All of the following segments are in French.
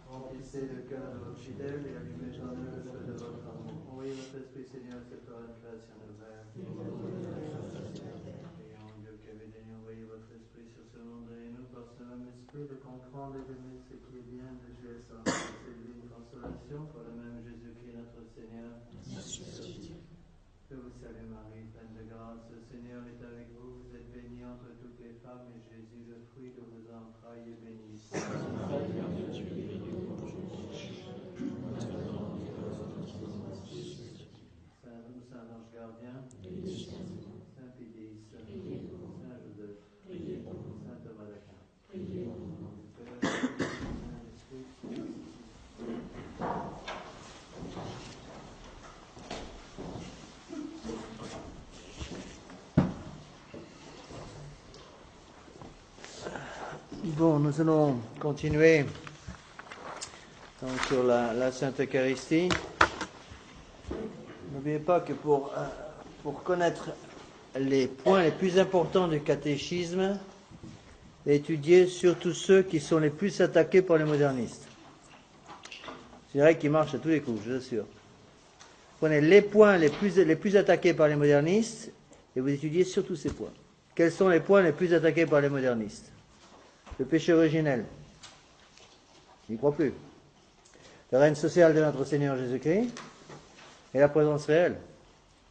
Remplissez le cœur de votre fidèle et allumez en eux le feu de votre amour. Envoyez votre esprit, Seigneur, cette heure de création de verre. Prions Dieu qui avait daigné envoyer votre esprit sur ce monde et nous, par ce même esprit, de comprendre et d'aimer ce qui est bien, de jouer sans célébrer une consolation pour le même Jésus-Christ, notre Seigneur. Que vous salue Marie, pleine de grâce, le Seigneur est avec vous. Vous êtes bénie entre toutes les femmes et Jésus, le fruit de vos entrailles, est béni. Saint Ange Gardien, Saint Pédis, Saint Joseph, Saint Thomas d'Aquin. Bon, nous allons continuer donc, sur la Sainte Eucharistie. N'oubliez pas que pour connaître les points les plus importants du catéchisme, étudiez surtout ceux qui sont les plus attaqués par les modernistes. C'est vrai qu'ils marchent à tous les coups, je vous assure. Prenez les points les plus attaqués par les modernistes et vous étudiez surtout ces points. Quels sont les points les plus attaqués par les modernistes? Le péché originel. Ils n'y croient plus. Le règne social de notre Seigneur Jésus-Christ et la présence réelle.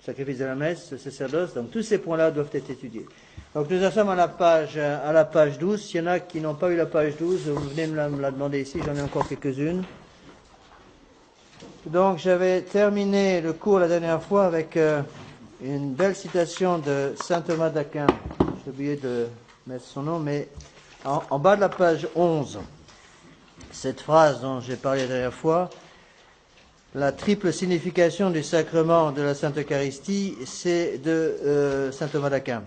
Le sacrifice de la messe, le sacerdoce. Donc tous ces points-là doivent être étudiés. Donc nous en sommes à la page 12. S'il y en a qui n'ont pas eu la page 12, vous venez me la demander ici. J'en ai encore quelques-unes. Donc j'avais terminé le cours la dernière fois avec une belle citation de saint Thomas d'Aquin. J'ai oublié de mettre son nom, mais en bas de la page 11, cette phrase dont j'ai parlé la dernière fois, la triple signification du sacrement de la Sainte Eucharistie, c'est de saint Thomas d'Aquin.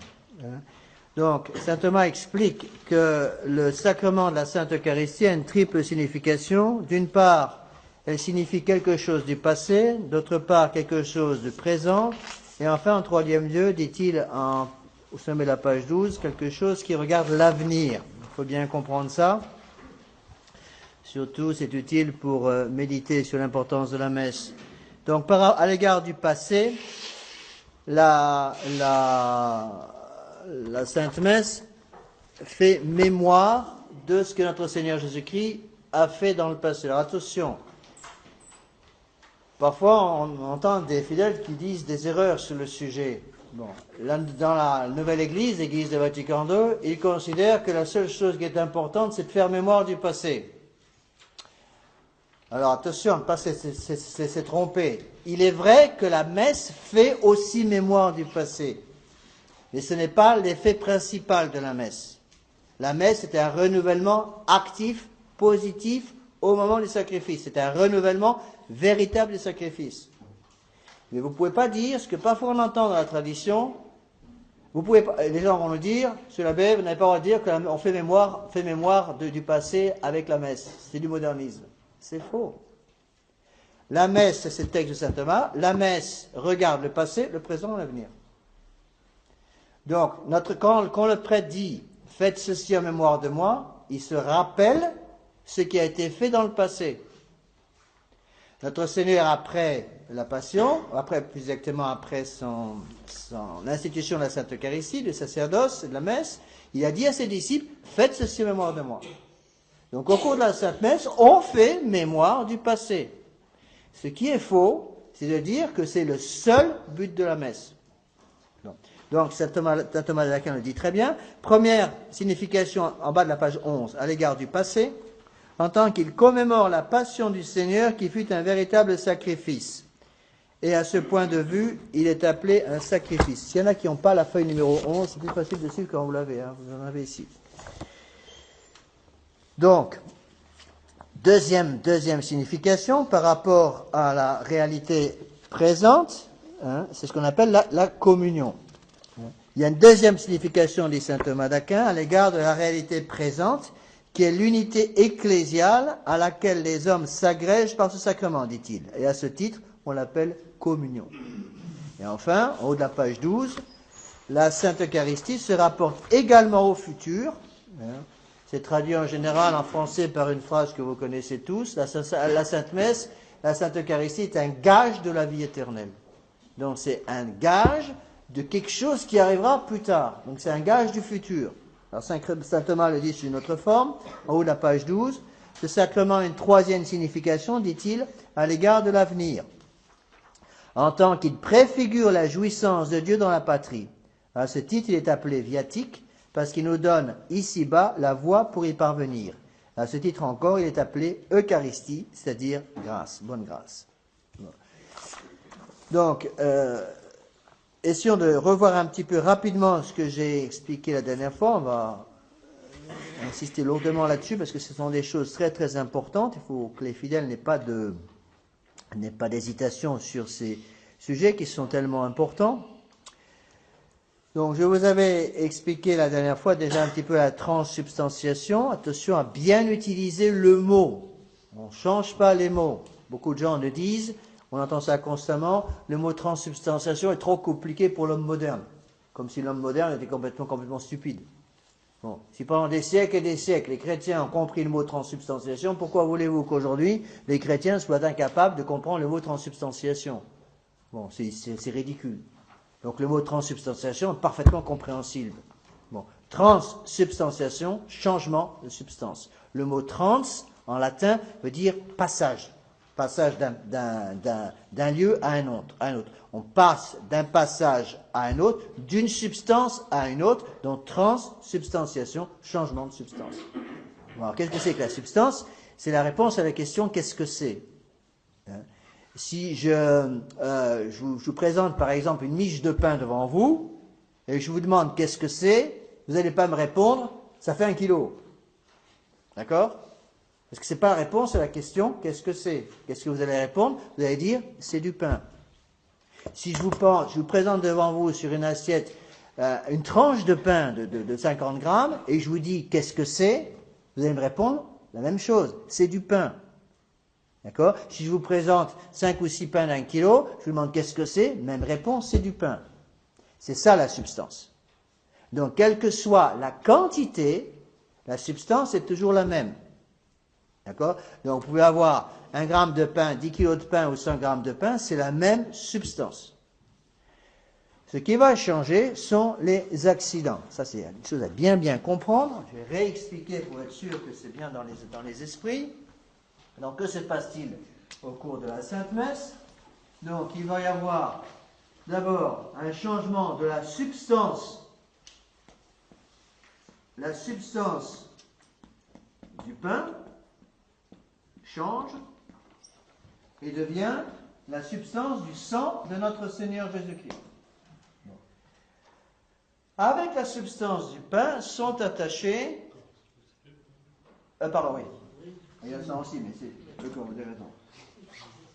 Donc, saint Thomas explique que le sacrement de la Sainte Eucharistie a une triple signification. D'une part, elle signifie quelque chose du passé, d'autre part, quelque chose du présent, et enfin, en troisième lieu, dit-il au sommet de la page 12, quelque chose qui regarde l'avenir. Il faut bien comprendre ça. Surtout, c'est utile pour méditer sur l'importance de la messe. Donc, à l'égard du passé, la Sainte Messe fait mémoire de ce que notre Seigneur Jésus-Christ a fait dans le passé. Alors, attention. Parfois, on entend des fidèles qui disent des erreurs sur le sujet. Bon, dans la nouvelle Église, l'Église de Vatican II, ils considèrent que la seule chose qui est importante, c'est de faire mémoire du passé. Alors attention, le passé, c'est trompé. Il est vrai que la messe fait aussi mémoire du passé, mais ce n'est pas l'effet principal de la messe. La messe est un renouvellement actif, positif, au moment du sacrifice. C'est un renouvellement véritable du sacrifice. Mais vous ne pouvez pas dire ce que parfois on entend dans la tradition. Vous pouvez pas, les gens vont nous dire, sur l'abbé, vous n'avez pas le droit de dire qu'on fait mémoire du passé avec la messe. C'est du modernisme. C'est faux. La messe, c'est le texte de saint Thomas. La messe regarde le passé, le présent et l'avenir. Donc, quand le prêtre dit « Faites ceci en mémoire de moi », il se rappelle ce qui a été fait dans le passé. Notre Seigneur, après la Passion, plus exactement après l'institution de la Sainte Eucharistie, du sacerdoce et de la messe, il a dit à ses disciples, faites ceci en mémoire de moi. Donc au cours de la Sainte Messe, on fait mémoire du passé. Ce qui est faux, c'est de dire que c'est le seul but de la messe. Donc saint Thomas d'Aquin le dit très bien. Première signification en bas de la page 11, à l'égard du passé, en tant qu'il commémore la passion du Seigneur qui fut un véritable sacrifice. Et à ce point de vue, il est appelé un sacrifice. S'il y en a qui n'ont pas la feuille numéro 11, c'est plus facile de suivre quand vous l'avez, vous en avez ici. Donc, deuxième signification par rapport à la réalité présente, c'est ce qu'on appelle la communion. Il y a une deuxième signification, dit saint Thomas d'Aquin, à l'égard de la réalité présente, qui est l'unité ecclésiale à laquelle les hommes s'agrègent par ce sacrement, dit-il. Et à ce titre, on l'appelle communion. Et enfin, en haut de la page 12, la Sainte Eucharistie se rapporte également au futur. C'est traduit en général en français par une phrase que vous connaissez tous. La Sainte Messe, la Sainte Eucharistie est un gage de la vie éternelle. Donc c'est un gage de quelque chose qui arrivera plus tard. Donc c'est un gage du futur. Alors Saint Thomas le dit sous une autre forme, en haut de la page 12. Ce sacrement a une troisième signification, dit-il, à l'égard de l'avenir, en tant qu'il préfigure la jouissance de Dieu dans la patrie. À ce titre, il est appelé viatique, parce qu'il nous donne ici-bas la voie pour y parvenir. À ce titre encore, il est appelé Eucharistie, c'est-à-dire grâce, bonne grâce. Donc, essayons de revoir un petit peu rapidement ce que j'ai expliqué la dernière fois. On va insister lourdement là-dessus parce que ce sont des choses très très importantes. Il faut que les fidèles n'aient pas d'hésitation sur ces sujets qui sont tellement importants. Donc je vous avais expliqué la dernière fois déjà un petit peu la transsubstantiation. Attention à bien utiliser le mot. On ne change pas les mots. Beaucoup de gens le disent, on entend ça constamment, le mot transsubstantiation est trop compliqué pour l'homme moderne. Comme si l'homme moderne était complètement stupide. Bon, si pendant des siècles et des siècles, les chrétiens ont compris le mot transsubstantiation, pourquoi voulez-vous qu'aujourd'hui, les chrétiens soient incapables de comprendre le mot transsubstantiation? Bon, c'est ridicule. Donc le mot transsubstantiation est parfaitement compréhensible. Bon, transsubstantiation, changement de substance. Le mot trans, en latin, veut dire passage. Passage d'un lieu à un autre. On passe d'un passage à un autre, d'une substance à une autre, donc transsubstantiation, changement de substance. Bon, alors, qu'est-ce que c'est que la substance? C'est la réponse à la question qu'est-ce que c'est? Si je vous présente par exemple une miche de pain devant vous, et je vous demande qu'est-ce que c'est, vous n'allez pas me répondre, ça fait 1 kilo. D'accord? Parce que ce n'est pas la réponse à la question qu'est-ce que c'est. Qu'est-ce que vous allez répondre? Vous allez dire c'est du pain. Si je vous présente devant vous sur une assiette une tranche de pain de 50 grammes, et je vous dis qu'est-ce que c'est, vous allez me répondre la même chose, c'est du pain. D'accord? Si je vous présente 5 ou 6 pains d'1 kilo, je vous demande qu'est-ce que c'est, même réponse, c'est du pain. C'est ça la substance. Donc, quelle que soit la quantité, la substance est toujours la même. D'accord? Donc, vous pouvez avoir 1 gramme de pain, 10 kilos de pain ou 100 grammes de pain, c'est la même substance. Ce qui va changer sont les accidents. Ça, c'est une chose à bien comprendre. Je vais réexpliquer pour être sûr que c'est bien dans les esprits. Donc, que se passe-t-il au cours de la Sainte Messe? Donc, il va y avoir d'abord un changement de la substance. La substance du pain change et devient la substance du sang de notre Seigneur Jésus-Christ. Avec la substance du pain sont attachés... pardon, oui. Il y a le sang aussi, mais c'est le corps, vous avez raison.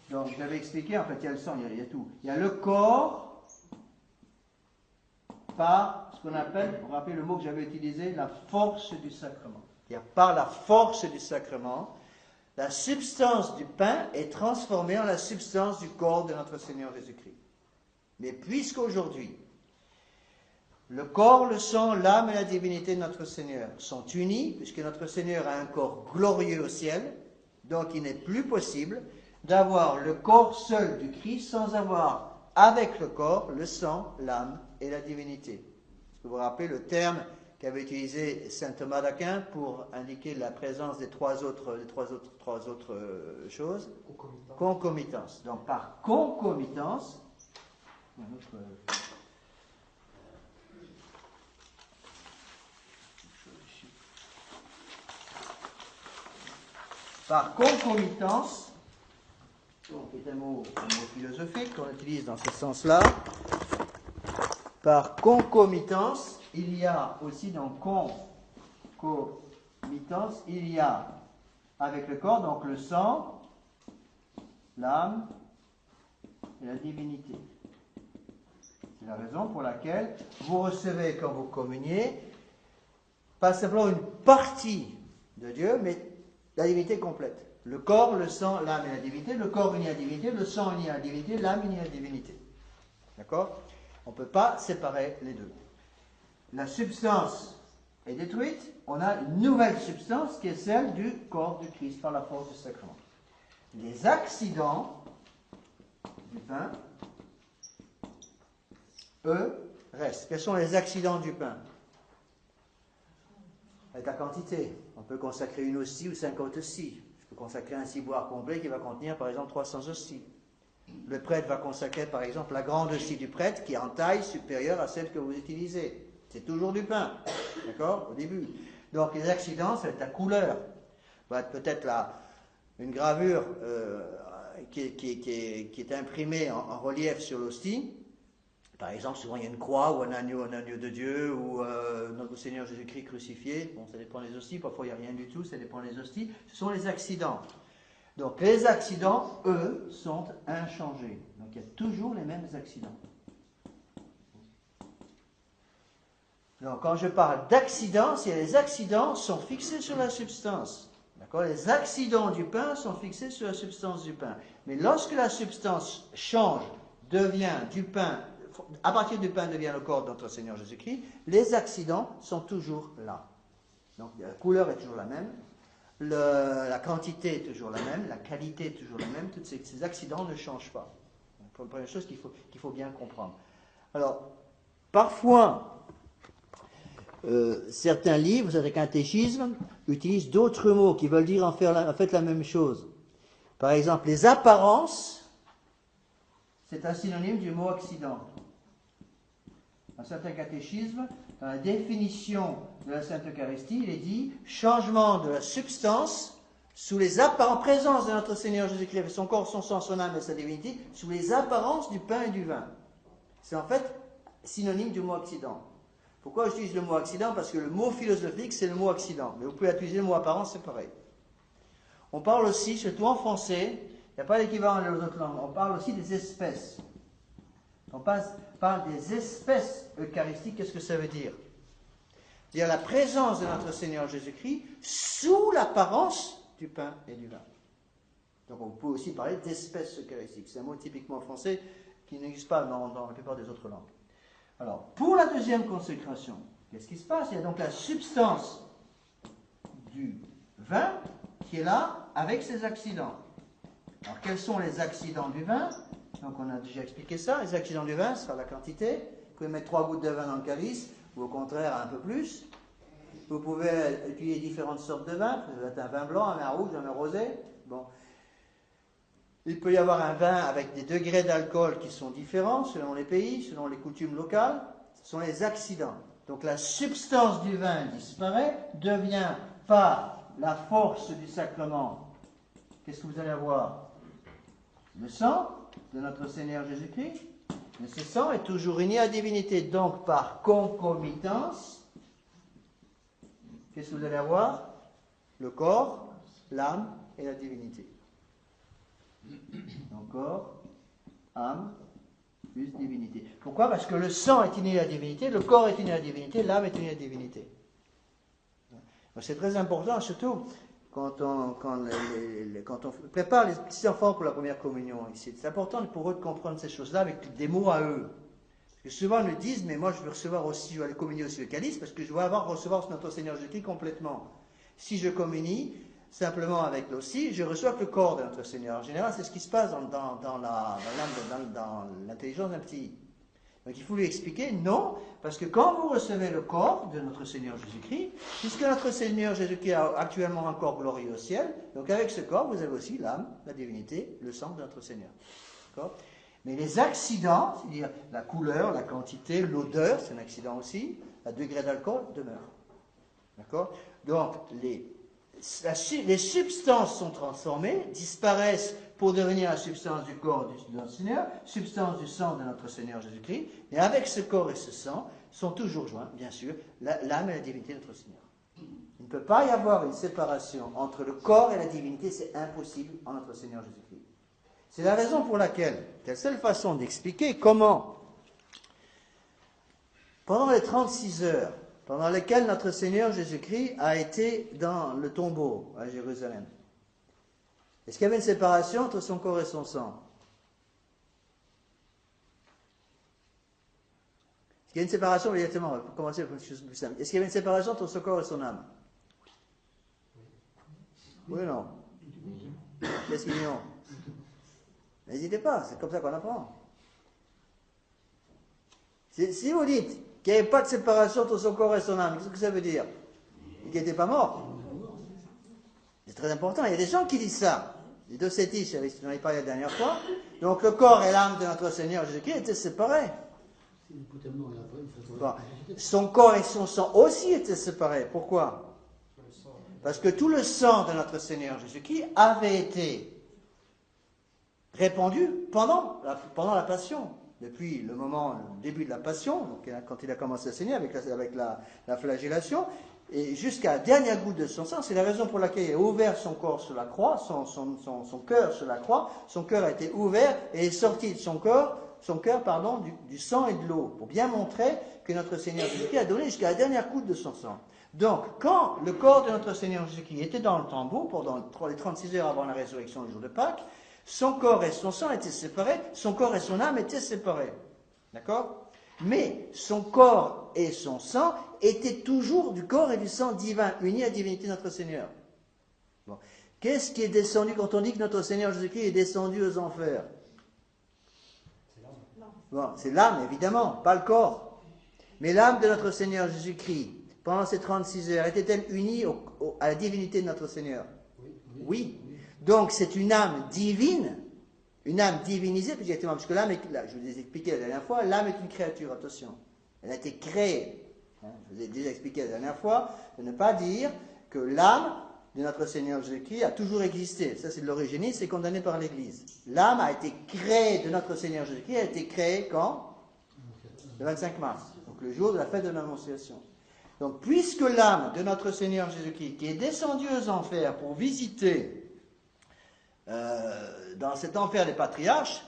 Donc, j'avais expliqué, en fait, il y a le sang, il y a tout. Il y a le corps par ce qu'on appelle, vous vous rappelez le mot que j'avais utilisé, la force du sacrement. C'est-à-dire, par la force du sacrement, la substance du pain est transformée en la substance du corps de notre Seigneur Jésus-Christ. Mais puisqu'aujourd'hui, le corps, le sang, l'âme et la divinité de notre Seigneur sont unis, puisque notre Seigneur a un corps glorieux au ciel, donc il n'est plus possible d'avoir le corps seul du Christ sans avoir avec le corps, le sang, l'âme et la divinité. Est-ce que vous vous rappelez le terme qu'avait utilisé saint Thomas d'Aquin pour indiquer la présence des trois autres choses? Concomitance. Donc par concomitance, par concomitance, qui est un mot philosophique qu'on utilise dans ce sens-là, par concomitance, il y a aussi dans concomitance, il y a avec le corps, donc le sang, l'âme et la divinité. C'est la raison pour laquelle vous recevez, quand vous communiez, pas simplement une partie de Dieu, mais la divinité complète. Le corps, le sang, l'âme et la divinité. Le corps unit à la divinité, le sang unit à la divinité, l'âme unit à la divinité. D'accord? On ne peut pas séparer les deux. la substance est détruite, on a une nouvelle substance qui est celle du corps du Christ par la force du sacrement. Les accidents du pain, eux, restent. Quels sont les accidents du pain? Avec la quantité. On peut consacrer une hostie ou 50 hosties. Je peux consacrer un ciboire complet qui va contenir par exemple 300 hosties. Le prêtre va consacrer par exemple la grande hostie du prêtre qui est en taille supérieure à celle que vous utilisez. C'est toujours du pain, d'accord, au début. Donc les accidents, ça va être la couleur. Ça va être peut-être une gravure qui est imprimée en relief sur l'hostie. Par exemple, souvent il y a une croix ou un agneau de Dieu ou notre Seigneur Jésus-Christ crucifié. Bon, ça dépend des hosties, parfois il n'y a rien du tout, ça dépend des hosties. Ce sont les accidents. Donc les accidents, eux, sont inchangés. Donc il y a toujours les mêmes accidents. Donc quand je parle d'accidents, c'est les accidents sont fixés sur la substance. D'accord? Les accidents du pain sont fixés sur la substance du pain. Mais lorsque la substance change, devient du pain, à partir du pain devient le corps de notre Seigneur Jésus-Christ, les accidents sont toujours là. Donc la couleur est toujours la même, la quantité est toujours la même, la qualité est toujours la même, tous ces accidents ne changent pas. C'est la première chose qu'il faut bien comprendre. Alors, parfois, certains livres, certains catéchismes, utilisent d'autres mots qui veulent dire en fait la même chose. Par exemple, les apparences, c'est un synonyme du mot accident. Dans certains catéchismes, dans la définition de la Sainte Eucharistie, il est dit changement de la substance en présence de notre Seigneur Jésus-Christ, avec son corps, son sang, son âme et sa divinité, sous les apparences du pain et du vin. C'est en fait synonyme du mot accident. Pourquoi j'utilise le mot accident? Parce que le mot philosophique, c'est le mot accident. Mais vous pouvez utiliser le mot apparence, c'est pareil. On parle aussi, surtout en français, il n'y a pas d'équivalent dans les autres langues, on parle aussi des espèces. On parle des espèces eucharistiques. Qu'est-ce que ça veut dire? C'est-à-dire la présence de notre Seigneur Jésus-Christ sous l'apparence du pain et du vin. Donc on peut aussi parler d'espèces eucharistiques. C'est un mot typiquement français qui n'existe pas dans la plupart des autres langues. Alors, pour la deuxième consécration, qu'est-ce qui se passe? Il y a donc la substance du vin qui est là avec ses accidents. Alors, quels sont les accidents du vin? Donc, on a déjà expliqué ça. Les accidents du vin, ce sera la quantité. Vous pouvez mettre 3 gouttes de vin dans le calice, ou au contraire, un peu plus. Vous pouvez utiliser différentes sortes de vins. Vous avez un vin blanc, un vin rouge, un vin rosé. Bon. Il peut y avoir un vin avec des degrés d'alcool qui sont différents selon les pays, selon les coutumes locales. Ce sont les accidents. Donc la substance du vin disparaît, devient par la force du sacrement. Qu'est-ce que vous allez avoir? Le sang de notre Seigneur Jésus-Christ. Mais ce sang est toujours uni à la divinité. Donc par concomitance, qu'est-ce que vous allez avoir? Le corps, l'âme et la divinité. Donc corps, âme, plus divinité. Pourquoi? Parce que le sang est uni à la divinité, le corps est uni à la divinité, l'âme est unie à la divinité. Donc c'est très important, surtout quand on prépare les petits enfants pour la première communion ici. C'est important pour eux de comprendre ces choses-là avec des mots à eux. Parce que souvent ils me disent, mais moi je veux recevoir aussi, je veux aller communier aussi le calice, parce que je veux recevoir notre Seigneur Jésus-Christ complètement. Si je communie simplement avec l'hostie, je reçois que le corps de notre Seigneur. En général, c'est ce qui se passe dans l'intelligence d'un petit. Donc il faut lui expliquer, non, parce que quand vous recevez le corps de notre Seigneur Jésus-Christ, puisque notre Seigneur Jésus-Christ a actuellement un corps glorieux au ciel, donc avec ce corps, vous avez aussi l'âme, la divinité, le sang de notre Seigneur. D'accord? Mais les accidents, c'est-à-dire la couleur, la quantité, l'odeur, c'est un accident aussi, le degré d'alcool demeure. D'accord? Donc les substances sont transformées, disparaissent pour devenir la substance du corps de notre Seigneur, substance du sang de notre Seigneur Jésus-Christ, et avec ce corps et ce sang sont toujours joints, bien sûr, l'âme et la divinité de notre Seigneur. Il ne peut pas y avoir une séparation entre le corps et la divinité, c'est impossible en notre Seigneur Jésus-Christ. C'est la raison pour laquelle, c'est la seule façon d'expliquer comment, pendant les 36 heures, pendant lesquelles notre Seigneur Jésus-Christ a été dans le tombeau à Jérusalem. Est-ce qu'il y avait une séparation entre son corps et son sang? Il y a une séparation, directement, pour commencer par quelque chose de plus simple. Est-ce qu'il y avait une séparation entre son corps et son âme? Oui ou non? Qu'est-ce qu'ils y ont? N'hésitez pas, c'est comme ça qu'on apprend. Si vous dites qu'il n'y avait pas de séparation entre son corps et son âme, qu'est-ce que ça veut dire? Qu'il n'était pas mort. C'est très important. Il y a des gens qui disent ça. Les deux docétistes, j'en ai parlé la dernière fois. Donc le corps et l'âme de notre Seigneur Jésus-Christ étaient séparés. Bon. Son corps et son sang aussi étaient séparés. Pourquoi? Parce que tout le sang de notre Seigneur Jésus-Christ avait été répandu pendant la passion. Depuis le début de la passion, donc quand il a commencé à saigner avec la flagellation, et jusqu'à la dernière goutte de son sang. C'est la raison pour laquelle il a ouvert son corps sur la croix, son cœur sur la croix. Son cœur a été ouvert et est sorti de son cœur, du sang et de l'eau, pour bien montrer que notre Seigneur Jésus-Christ a donné jusqu'à la dernière goutte de son sang. Donc, quand le corps de notre Seigneur Jésus-Christ était dans le tombeau, pendant les 36 heures avant la résurrection le jour de Pâques, son corps et son sang étaient séparés, son corps et son âme étaient séparés. D'accord? Mais son corps et son sang étaient toujours du corps et du sang divin, unis à la divinité de notre Seigneur. Bon. Qu'est-ce qui est descendu quand on dit que notre Seigneur Jésus-Christ est descendu aux enfers? Bon, c'est l'âme, évidemment, pas le corps. Mais l'âme de notre Seigneur Jésus-Christ, pendant ces 36 heures, était-elle unie à la divinité de notre Seigneur? Oui. Donc c'est une âme divine, une âme divinisée, parce que l'âme, je vous ai expliqué la dernière fois, l'âme est une créature, attention. Elle a été créée. Je vous ai déjà expliqué la dernière fois, de ne pas dire que l'âme de notre Seigneur Jésus-Christ a toujours existé. Ça c'est de l'origénisme, c'est condamné par l'Église. L'âme a été créée de notre Seigneur Jésus-Christ, elle a été créée quand? Le 25 mars, donc le jour de la fête de l'Annonciation. Donc puisque l'âme de notre Seigneur Jésus-Christ, qui est descendue aux enfers pour visiter dans cet enfer des patriarches,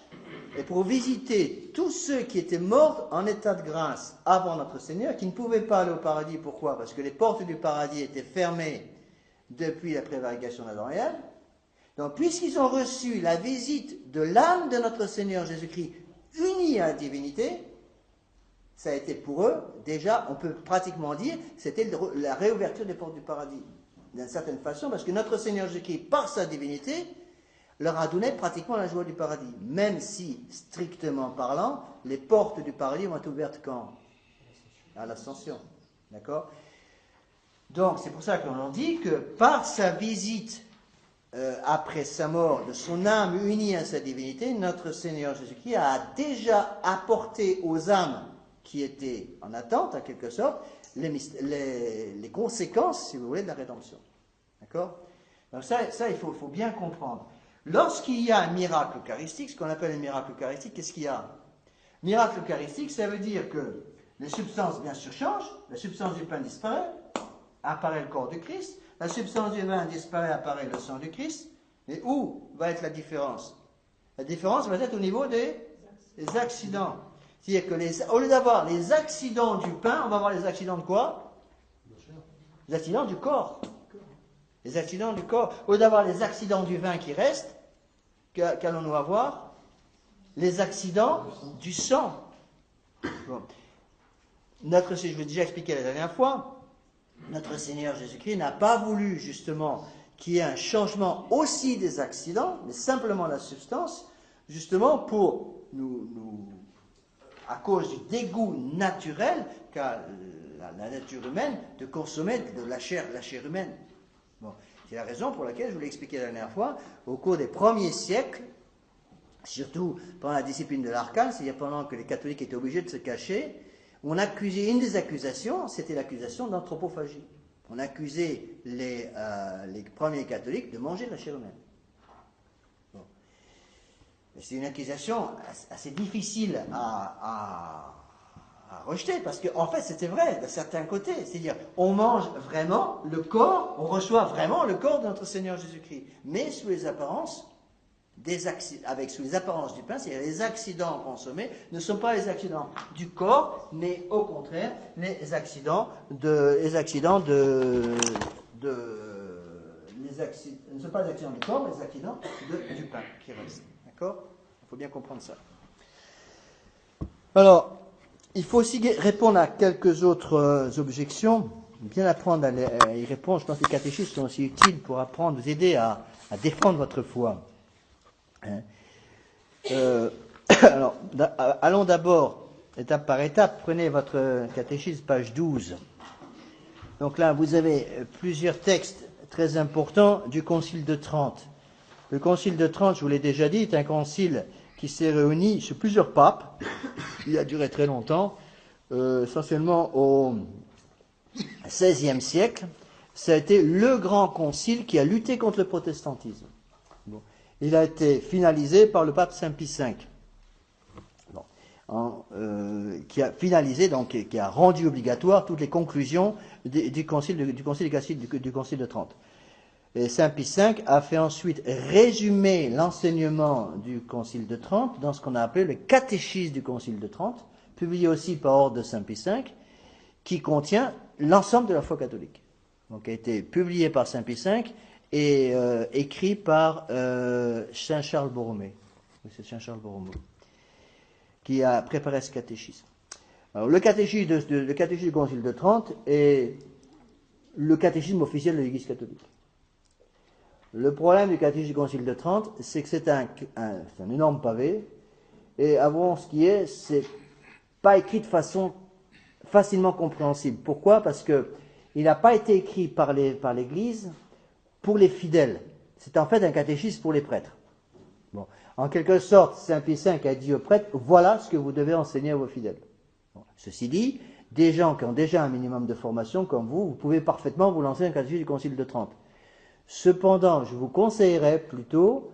et pour visiter tous ceux qui étaient morts en état de grâce avant notre Seigneur, qui ne pouvaient pas aller au paradis. Pourquoi? Parce que les portes du paradis étaient fermées depuis la prévarication d'Adam et Ève. Donc, puisqu'ils ont reçu la visite de l'âme de notre Seigneur Jésus-Christ, unie à la divinité, ça a été pour eux, déjà, on peut pratiquement dire, c'était la réouverture des portes du paradis, d'une certaine façon, parce que notre Seigneur Jésus-Christ, par sa divinité, leur a donné pratiquement la joie du paradis, même si, strictement parlant, les portes du paradis vont être ouvertes quand? À l'ascension. D'accord? Donc, c'est pour ça qu'on dit que par sa visite après sa mort de son âme unie à sa divinité, notre Seigneur Jésus-Christ a déjà apporté aux âmes qui étaient en attente, en quelque sorte, les conséquences, si vous voulez, de la rédemption. D'accord? Donc ça il faut bien comprendre. Lorsqu'il y a un miracle eucharistique, ce qu'on appelle un miracle eucharistique, qu'est-ce qu'il y a? Miracle eucharistique, ça veut dire que les substances, bien sûr, changent. La substance du pain disparaît, apparaît le corps du Christ. La substance du vin disparaît, apparaît le sang du Christ. Mais où va être la différence? La différence va être au niveau des accidents. C'est-à-dire que au lieu d'avoir les accidents du pain, on va avoir les accidents de quoi? Les accidents du corps. Les accidents du corps. Au lieu d'avoir les accidents du vin qui restent, qu'allons-nous avoir? Les accidents du sang. Bon. Je vous ai déjà expliqué la dernière fois, notre Seigneur Jésus-Christ n'a pas voulu justement qu'il y ait un changement aussi des accidents, mais simplement la substance, justement pour à cause du dégoût naturel qu'a la nature humaine de consommer de la chair humaine. Bon. C'est la raison pour laquelle, je vous l'ai expliqué la dernière fois, au cours des premiers siècles, surtout pendant la discipline de l'Arcane, c'est-à-dire pendant que les catholiques étaient obligés de se cacher, on accusait, une des accusations, c'était l'accusation d'anthropophagie. On accusait les premiers catholiques de manger de la chair humaine. Bon. C'est une accusation assez difficile à rejeter, parce qu'en fait c'était vrai de certains côtés, c'est-à-dire on mange vraiment le corps, on reçoit vraiment le corps de notre Seigneur Jésus-Christ, mais sous les apparences sous les apparences du pain, c'est-à-dire les accidents consommés ne sont pas les accidents du corps, mais au contraire ne sont pas les accidents du corps, mais les accidents du pain qui restent. D'accord? Il faut bien comprendre ça. Alors, il faut aussi répondre à quelques autres objections, bien apprendre à y répondre. Je pense que les catéchistes sont aussi utiles pour apprendre, vous aider à défendre votre foi. Hein. Alors, allons d'abord, étape par étape, prenez votre catéchisme, page 12. Donc là, vous avez plusieurs textes très importants du Concile de Trente. Le Concile de Trente, je vous l'ai déjà dit, est un concile qui s'est réuni sur plusieurs papes. Il a duré très longtemps, essentiellement au XVIe siècle. Ça a été le grand concile qui a lutté contre le protestantisme. Bon. Il a été finalisé par le pape Saint Pie V. Qui a finalisé, donc qui a rendu obligatoire toutes les conclusions du concile de Trente. Et Saint Pie V a fait ensuite résumer l'enseignement du concile de Trente dans ce qu'on a appelé le catéchisme du concile de Trente, publié aussi par ordre de Saint Pie V, qui contient l'ensemble de la foi catholique. Donc, a été publié par Saint Pie V et écrit par Saint Charles Borromée. C'est Saint Charles Borromée qui a préparé ce catéchisme. Alors, le catéchisme du Concile de Trente est le catéchisme officiel de l'Église catholique. Le problème du catéchisme du Concile de Trente, c'est que c'est un énorme pavé, et avouons ce qui est, c'est pas écrit de façon facilement compréhensible. Pourquoi ? Parce que il n'a pas été écrit par l'Église pour les fidèles. C'est en fait un catéchisme pour les prêtres. Bon. En quelque sorte, Saint Pie V a dit aux prêtres, voilà ce que vous devez enseigner à vos fidèles. Bon. Ceci dit, des gens qui ont déjà un minimum de formation comme vous pouvez parfaitement vous lancer un catéchisme du Concile de Trente. Cependant, je vous conseillerais plutôt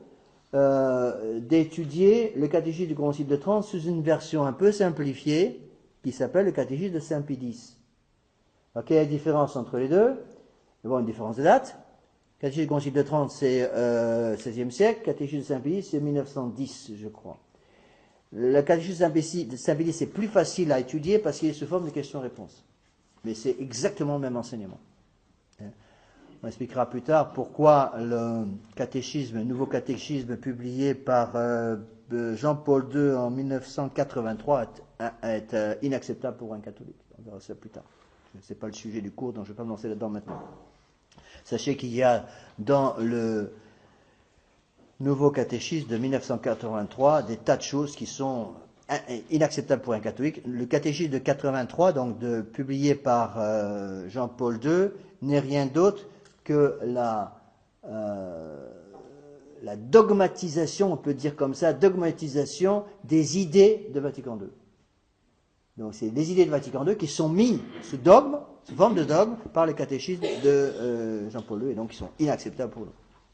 d'étudier le catéchisme du Concile de Trente sous une version un peu simplifiée qui s'appelle le catéchisme de Saint Pie X. Alors, quelle est la différence entre les deux ? Bon, une différence de date. Le catéchisme du Concile de Trente, c'est XVIe siècle. Le catéchisme de Saint Pie X, c'est 1910, je crois. Le catéchisme de Saint Pie X, c'est plus facile à étudier parce qu'il est sous forme de questions-réponses. Mais c'est exactement le même enseignement. On expliquera plus tard pourquoi le nouveau catéchisme publié par Jean-Paul II en 1983 est inacceptable pour un catholique. On verra ça plus tard. Ce n'est pas le sujet du cours, donc je ne vais pas me lancer là-dedans maintenant. Sachez qu'il y a dans le nouveau catéchisme de 1983 des tas de choses qui sont inacceptables pour un catholique. Le catéchisme de 83, donc publié par Jean-Paul II, n'est rien d'autre que la dogmatisation, on peut dire comme ça, dogmatisation des idées de Vatican II. Donc c'est les idées de Vatican II qui sont mises sous forme de dogme, par le catéchisme de Jean-Paul II, et donc qui sont inacceptables pour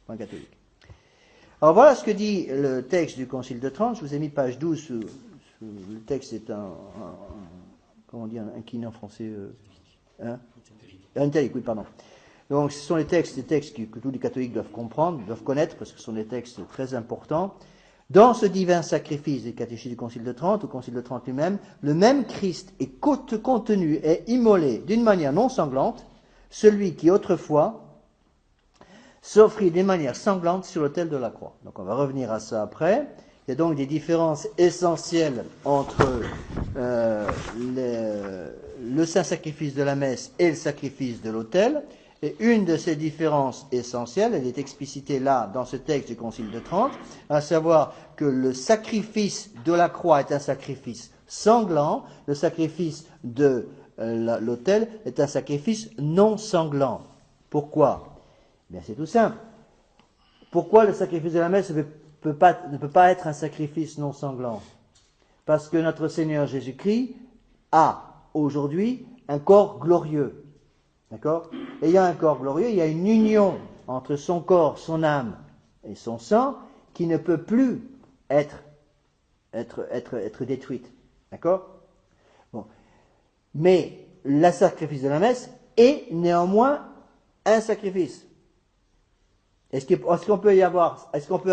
un catholique. Alors voilà ce que dit le texte du Concile de Trente. Je vous ai mis page 12, le texte est comment on dit, un kiné en français, Entérique, oui, pardon. Donc ce sont les textes que tous les catholiques doivent comprendre, doivent connaître, parce que ce sont des textes très importants. Dans ce divin sacrifice des catéchismes du Concile de Trente, au Concile de Trente lui-même, le même Christ est contenu et immolé d'une manière non sanglante, celui qui autrefois s'offrit d'une manière sanglante sur l'autel de la croix. Donc on va revenir à ça après. Il y a donc des différences essentielles entre le saint sacrifice de la messe et le sacrifice de l'autel. Et une de ces différences essentielles, elle est explicitée là, dans ce texte du Concile de Trente, à savoir que le sacrifice de la croix est un sacrifice sanglant, le sacrifice de l'autel est un sacrifice non sanglant. Pourquoi ? Eh bien, c'est tout simple. Pourquoi le sacrifice de la messe ne peut pas être un sacrifice non sanglant ? Parce que notre Seigneur Jésus-Christ a, aujourd'hui, un corps glorieux. D'accord ? Ayant un corps glorieux, il y a une union entre son corps, son âme et son sang qui ne peut plus être détruite. D'accord ? Bon. Mais le sacrifice de la messe est néanmoins un sacrifice. Est-ce qu'on peut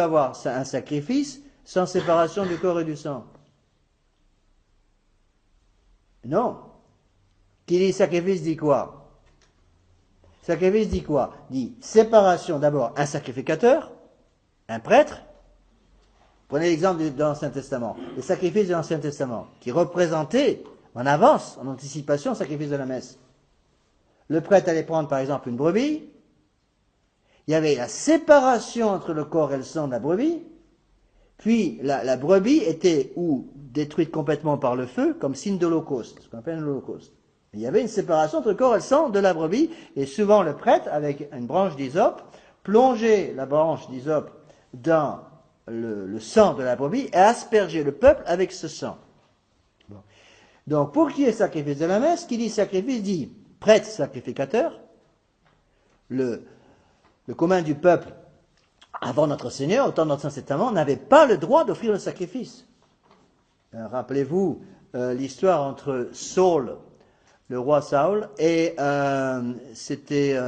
avoir un sacrifice sans séparation du corps et du sang ? Non. Qui dit sacrifice dit quoi ? Sacrifice dit quoi ? Dit séparation, d'abord un sacrificateur, un prêtre. Prenez l'exemple de l'Ancien Testament. Les sacrifices de l'Ancien Testament, qui représentaient en avance, en anticipation, le sacrifice de la messe. Le prêtre allait prendre par exemple une brebis, il y avait la séparation entre le corps et le sang de la brebis, puis la brebis était ou détruite complètement par le feu, comme signe d'holocauste, ce qu'on appelle l'holocauste. Il y avait une séparation entre le corps et le sang de la brebis, et souvent le prêtre, avec une branche d'hysope, plongeait la branche d'hysope dans le sang de la brebis et aspergeait le peuple avec ce sang. Bon. Donc pour qu'il y ait sacrifice de la messe, qui dit sacrifice dit prêtre sacrificateur. Le commun du peuple, avant notre Seigneur, au temps de l'Ancien Testament, n'avait pas le droit d'offrir le sacrifice. Rappelez-vous l'histoire entre Saul, le roi Saul, et c'était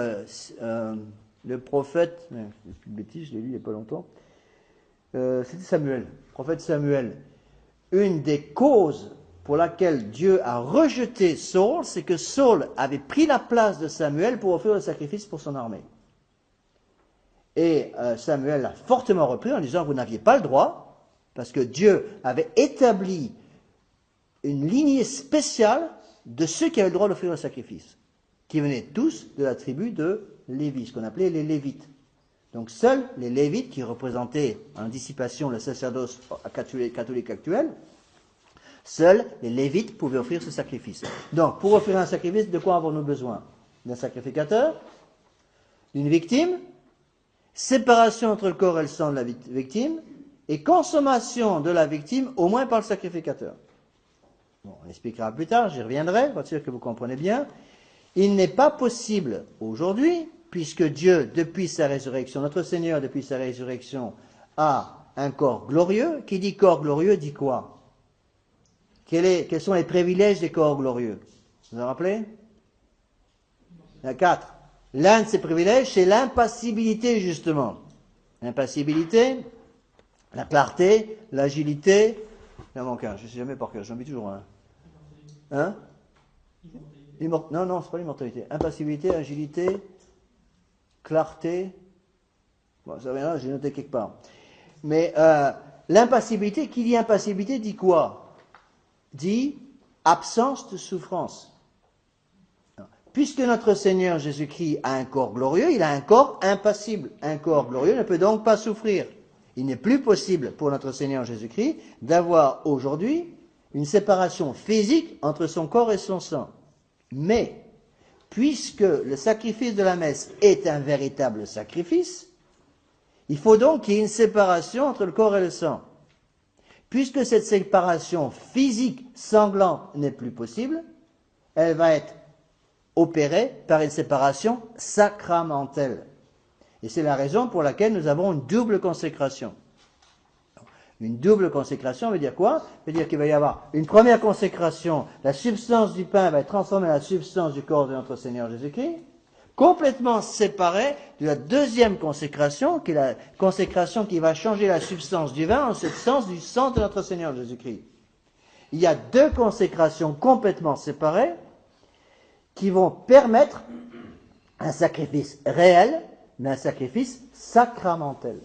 le prophète, c'est plus de bêtises, je l'ai lu il n'y a pas longtemps, c'était Samuel, le prophète Samuel. Une des causes pour laquelle Dieu a rejeté Saul, c'est que Saul avait pris la place de Samuel pour offrir le sacrifice pour son armée. Et Samuel l'a fortement repris en disant, vous n'aviez pas le droit, parce que Dieu avait établi une lignée spéciale de ceux qui avaient le droit d'offrir le sacrifice, qui venaient tous de la tribu de Lévi, ce qu'on appelait les Lévites. Donc seuls les Lévites, qui représentaient en dissipation le sacerdoce catholique actuel, seuls les Lévites pouvaient offrir ce sacrifice. Donc pour offrir un sacrifice, de quoi avons-nous besoin? D'un sacrificateur, d'une victime, séparation entre le corps et le sang de la victime, et consommation de la victime, au moins par le sacrificateur. Bon, on expliquera plus tard, j'y reviendrai, pour être sûr que vous comprenez bien. Il n'est pas possible aujourd'hui, puisque Dieu, depuis sa résurrection, notre Seigneur, depuis sa résurrection, a un corps glorieux. Qui dit corps glorieux, dit quoi? Quels sont les privilèges des corps glorieux? Vous vous rappelez? Il y en a 4. L'un de ces privilèges, c'est l'impassibilité, justement. L'impassibilité, la clarté, l'agilité. Il en manque un, je ne sais jamais par cœur, j'en oublie toujours un. Hein? Non, c'est pas l'immortalité. Impassibilité, agilité, clarté. Bon, ça viendra, j'ai noté quelque part. Mais l'impassibilité, qui dit impassibilité, dit quoi? Dit absence de souffrance. Puisque notre Seigneur Jésus-Christ a un corps glorieux, il a un corps impassible. Un corps glorieux ne peut donc pas souffrir. Il n'est plus possible pour notre Seigneur Jésus-Christ d'avoir aujourd'hui une séparation physique entre son corps et son sang. Mais, puisque le sacrifice de la messe est un véritable sacrifice, il faut donc qu'il y ait une séparation entre le corps et le sang. Puisque cette séparation physique sanglante n'est plus possible, elle va être opérée par une séparation sacramentelle. Et c'est la raison pour laquelle nous avons une double consécration. Une double consécration veut dire quoi? Veut dire qu'il va y avoir une première consécration, la substance du pain va être transformée en la substance du corps de notre Seigneur Jésus-Christ, complètement séparée de la deuxième consécration, qui est la consécration qui va changer la substance du vin en substance du sang de notre Seigneur Jésus-Christ. Il y a deux consécrations complètement séparées qui vont permettre un sacrifice réel, mais un sacrifice sacramentel.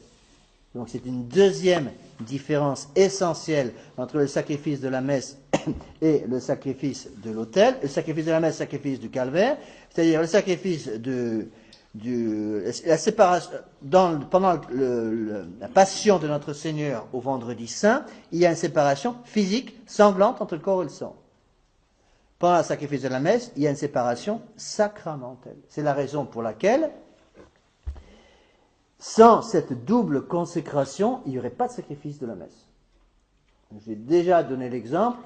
Donc c'est une deuxième différence essentielle entre le sacrifice de la messe et le sacrifice de l'autel. Le sacrifice de la messe, le sacrifice du calvaire, c'est-à-dire le sacrifice la séparation, pendant la passion de notre Seigneur au vendredi saint, il y a une séparation physique, sanglante entre le corps et le sang. Pendant le sacrifice de la messe, il y a une séparation sacramentelle. C'est la raison pour laquelle, sans cette double consécration, il n'y aurait pas de sacrifice de la messe. J'ai déjà donné l'exemple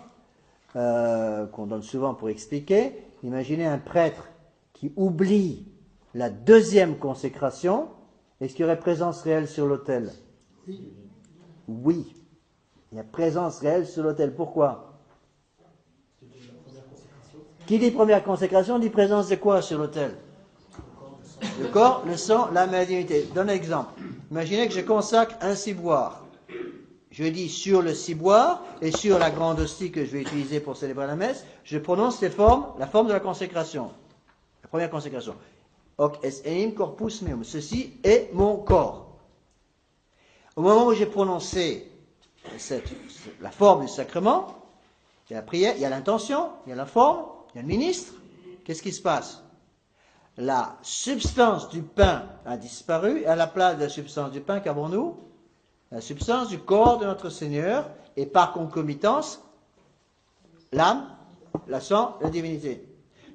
qu'on donne souvent pour expliquer. Imaginez un prêtre qui oublie la deuxième consécration. Est-ce qu'il y aurait présence réelle sur l'autel? Oui. Il y a présence réelle sur l'autel. Pourquoi? Qui dit première consécration dit présence de quoi sur l'autel? Le corps, le sang, l'âme et la divinité. Donne un exemple. Imaginez que je consacre un ciboire. Je dis sur le ciboire et sur la grande hostie que je vais utiliser pour célébrer la messe, je prononce la forme de la consécration. La première consécration. Hoc est enim corpus meum. Ceci est mon corps. Au moment où j'ai prononcé la forme du sacrement, Il y a la prière, il y a l'intention, il y a la forme, il y a le ministre. Qu'est-ce qui se passe? La substance du pain a disparu, et à la place de la substance du pain, qu'avons-nous? La substance du corps de notre Seigneur, et par concomitance, l'âme, la sang, la divinité.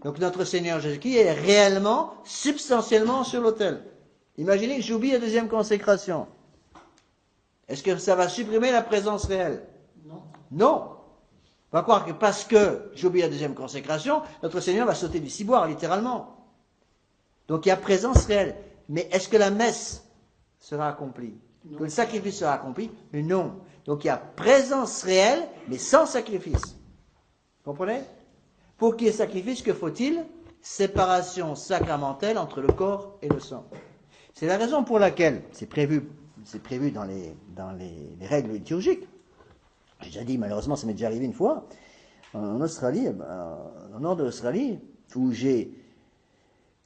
Donc notre Seigneur Jésus-Christ est réellement, substantiellement sur l'autel. Imaginez que j'oublie la deuxième consécration. Est-ce que ça va supprimer la présence réelle? Non. Non. On va croire que parce que j'oublie la deuxième consécration, notre Seigneur va sauter du ciboire, littéralement. Donc il y a présence réelle. Mais est-ce que la messe sera accomplie? Non. Que le sacrifice sera accompli? Non. Donc il y a présence réelle, mais sans sacrifice. Comprenez? Pour qu'il y ait sacrifice, que faut-il? Séparation sacramentelle entre le corps et le sang. C'est la raison pour laquelle c'est prévu dans les règles liturgiques. J'ai déjà dit, malheureusement, ça m'est déjà arrivé une fois, en Australie, au nord de l'Australie, où j'ai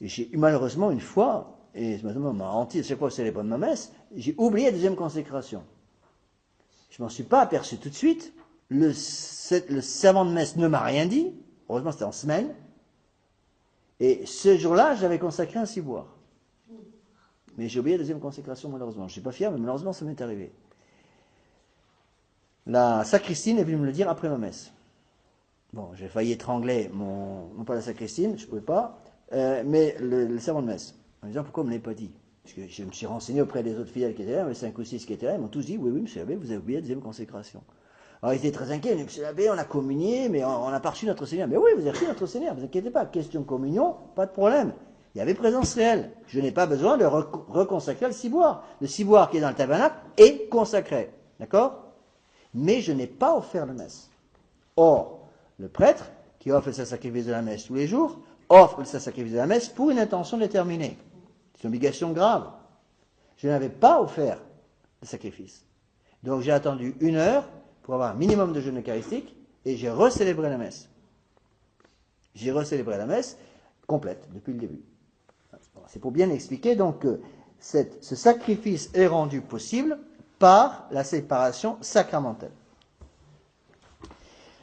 eu malheureusement une fois, et ma maman m'a hanté, chaque fois que je célébrais ma messe, j'ai oublié la deuxième consécration. Je m'en suis pas aperçu tout de suite. Le servant de messe ne m'a rien dit. Heureusement, c'était en semaine. Et ce jour-là, j'avais consacré un ciboire. Mais j'ai oublié la deuxième consécration, malheureusement. Je ne suis pas fier, mais malheureusement, ça m'est arrivé. La sacristine est venue me le dire après ma messe. Bon, j'ai failli étrangler non pas la sacristine, je ne pouvais pas, mais le servant de messe. En me disant, pourquoi vous ne me l'avez pas dit? Parce que je me suis renseigné auprès des autres fidèles qui étaient là, les 5 ou 6 qui étaient là, ils m'ont tous dit, oui, monsieur l'abbé, vous avez oublié la deuxième consécration. Alors ils étaient très inquiets, ils m'ont dit, monsieur l'abbé, on a communié, mais on n'a pas reçu notre Seigneur. Mais oui, vous avez reçu notre Seigneur, ne vous inquiétez pas, question de communion, pas de problème. Il y avait présence réelle. Je n'ai pas besoin de reconsacrer le ciboire. Le ciboire qui est dans le tabernacle est consacré. D'accord? Mais je n'ai pas offert de messe. Or, le prêtre, qui offre le sacrifice de la messe tous les jours, offre le sacrifice de la messe pour une intention déterminée. C'est une obligation grave. Je n'avais pas offert le sacrifice. Donc j'ai attendu 1 heure pour avoir un minimum de jeûne eucharistique et j'ai recélébré la messe. J'ai recélébré la messe complète depuis le début. C'est pour bien expliquer donc que ce sacrifice est rendu possible par la séparation sacramentelle.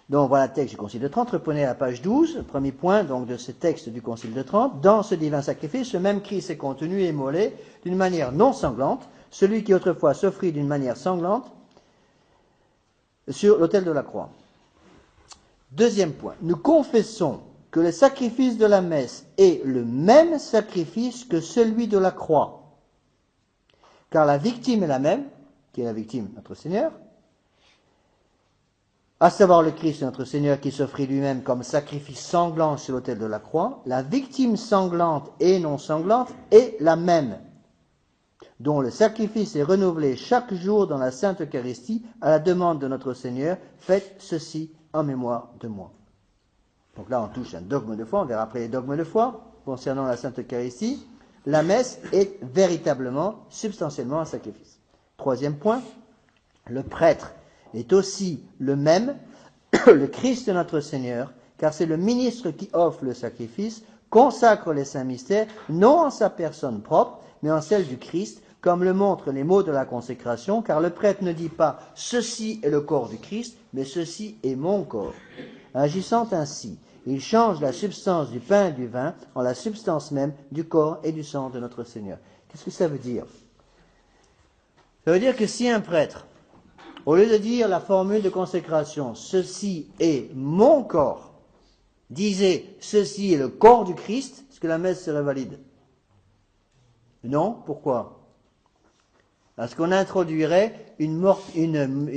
Donc voilà le texte du Concile de Trente. Reprenez la page 12, premier point donc de ce texte du Concile de Trente. Dans ce divin sacrifice, le même Christ est contenu et immolé d'une manière non sanglante, celui qui autrefois s'offrit d'une manière sanglante sur l'autel de la croix. Deuxième point, nous confessons que le sacrifice de la messe est le même sacrifice que celui de la croix. Car la victime est la même, qui est la victime, notre Seigneur, à savoir le Christ, notre Seigneur, qui s'offrit lui-même comme sacrifice sanglant sur l'autel de la croix. La victime sanglante et non sanglante est la même, dont le sacrifice est renouvelé chaque jour dans la Sainte Eucharistie à la demande de notre Seigneur. Faites ceci en mémoire de moi. Donc là, on touche un dogme de foi, on verra après les dogmes de foi concernant la Sainte Eucharistie. La messe est véritablement, substantiellement un sacrifice. Troisième point, le prêtre est aussi le même, le Christ notre Seigneur, car c'est le ministre qui offre le sacrifice, consacre les saints mystères, non en sa personne propre, mais en celle du Christ, comme le montrent les mots de la consécration, car le prêtre ne dit pas « ceci est le corps du Christ », mais « ceci est mon corps ». Agissant ainsi, il change la substance du pain et du vin en la substance même du corps et du sang de notre Seigneur. Qu'est-ce que ça veut dire? Ça veut dire que si un prêtre, au lieu de dire la formule de consécration, ceci est mon corps, disait ceci est le corps du Christ, est-ce que la messe serait valide? Non. Pourquoi? Parce qu'on introduirait une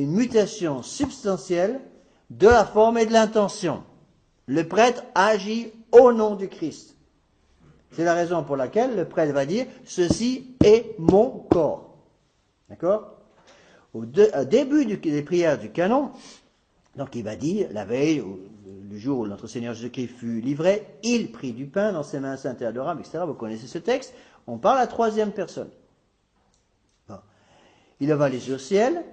mutation substantielle de la forme et de l'intention. Le prêtre agit au nom du Christ. C'est la raison pour laquelle le prêtre va dire ceci est mon corps. D'accord? Au début des prières du canon, donc il va dire, la veille, le jour où notre Seigneur Jésus-Christ fut livré, il prit du pain dans ses mains saintes et adorables, etc. Vous connaissez ce texte. On parle à troisième personne. Bon. Il leva les yeux au ciel,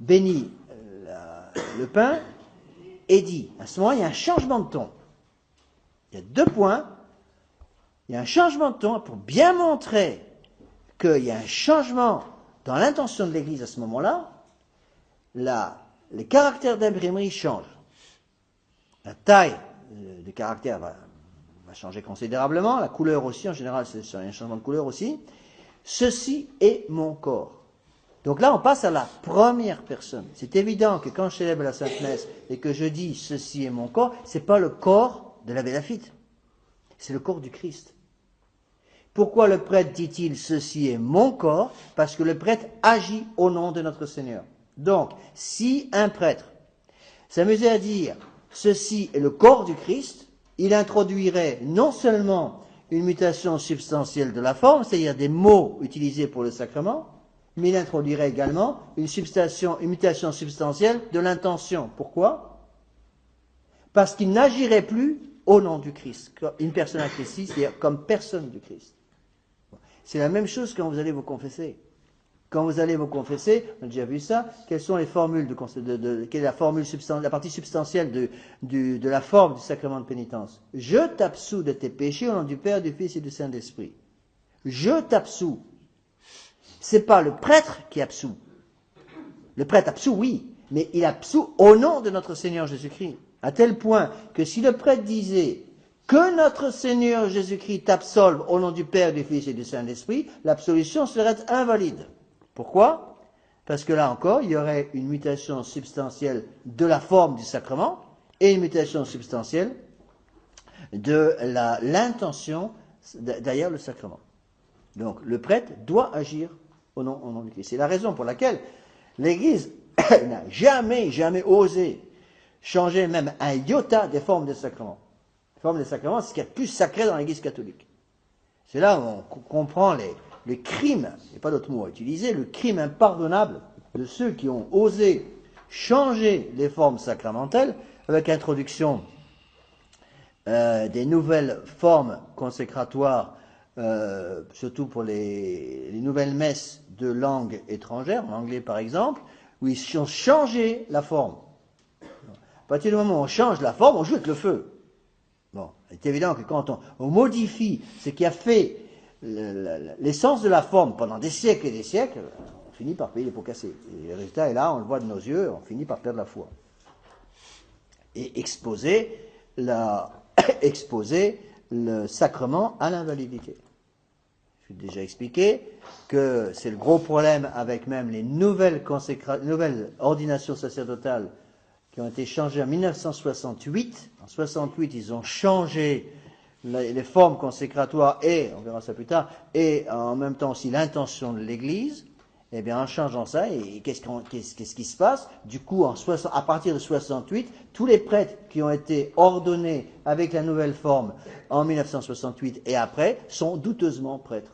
bénit le pain, et dit, à ce moment, il y a un changement de ton. Il y a 2 points. Il y a un changement de ton pour bien montrer qu'il y a un changement dans l'intention de l'Église à ce moment-là. les caractères d'imprimerie changent. La taille des caractères va changer considérablement, la couleur aussi, en général c'est un changement de couleur aussi. Ceci est mon corps. Donc là, on passe à la première personne. C'est évident que quand je célèbre la Sainte Messe et que je dis « ceci est mon corps », ce n'est pas le corps de l'abbé Laffitte. C'est le corps du Christ. Pourquoi le prêtre dit-il « ceci est mon corps » ? Parce que le prêtre agit au nom de notre Seigneur. Donc, si un prêtre s'amusait à dire « ceci est le corps du Christ », il introduirait non seulement une mutation substantielle de la forme, c'est-à-dire des mots utilisés pour le sacrement, mais il introduirait également une mutation substantielle de l'intention. Pourquoi ? Parce qu'il n'agirait plus au nom du Christ, comme une personne à Christ, c'est-à-dire comme personne du Christ. C'est la même chose quand vous allez vous confesser. Quand vous allez vous confesser, on a déjà vu ça, quelles sont les formules quelle est la formule la partie substantielle de la forme du sacrement de pénitence. Je t'absous de tes péchés au nom du Père, du Fils et du Saint-Esprit. Je t'absous. C'est pas le prêtre qui absout. Le prêtre absout, oui, mais il absout au nom de notre Seigneur Jésus-Christ. À tel point que si le prêtre disait que notre Seigneur Jésus-Christ t'absolve au nom du Père, du Fils et du Saint-Esprit, l'absolution serait invalide. Pourquoi ? Parce que là encore, il y aurait une mutation substantielle de la forme du sacrement et une mutation substantielle de l'intention derrière le sacrement. Donc le prêtre doit agir au nom du Christ. C'est la raison pour laquelle l'Église n'a jamais osé changer même un iota des formes des sacrements. Les formes des sacrements, c'est ce qu'il y a de plus sacré dans l'Église catholique. C'est là où on comprend le crime, il n'y a pas d'autre mot à utiliser, le crime impardonnable de ceux qui ont osé changer les formes sacramentelles avec l'introduction des nouvelles formes consécratoires, surtout pour les nouvelles messes de langue étrangère, en anglais par exemple, où ils ont changé la forme. À partir du moment où on change la forme, on joue avec le feu. Bon, c'est évident que quand on modifie ce qui a fait l'essence de la forme pendant des siècles et des siècles, on finit par payer les pots cassés. Et le résultat est là, on le voit de nos yeux, on finit par perdre la foi. Et exposer le sacrement à l'invalidité. Je vous ai déjà expliqué que c'est le gros problème avec même les nouvelles ordinations sacerdotales qui ont été changées en 1968. En 1968, ils ont changé les formes consécratoires et, on verra ça plus tard, et en même temps aussi l'intention de l'Église. Eh bien, en changeant ça, et qu'est-ce qui se passe ? Du coup, à partir de 68, tous les prêtres qui ont été ordonnés avec la nouvelle forme en 1968 et après sont douteusement prêtres.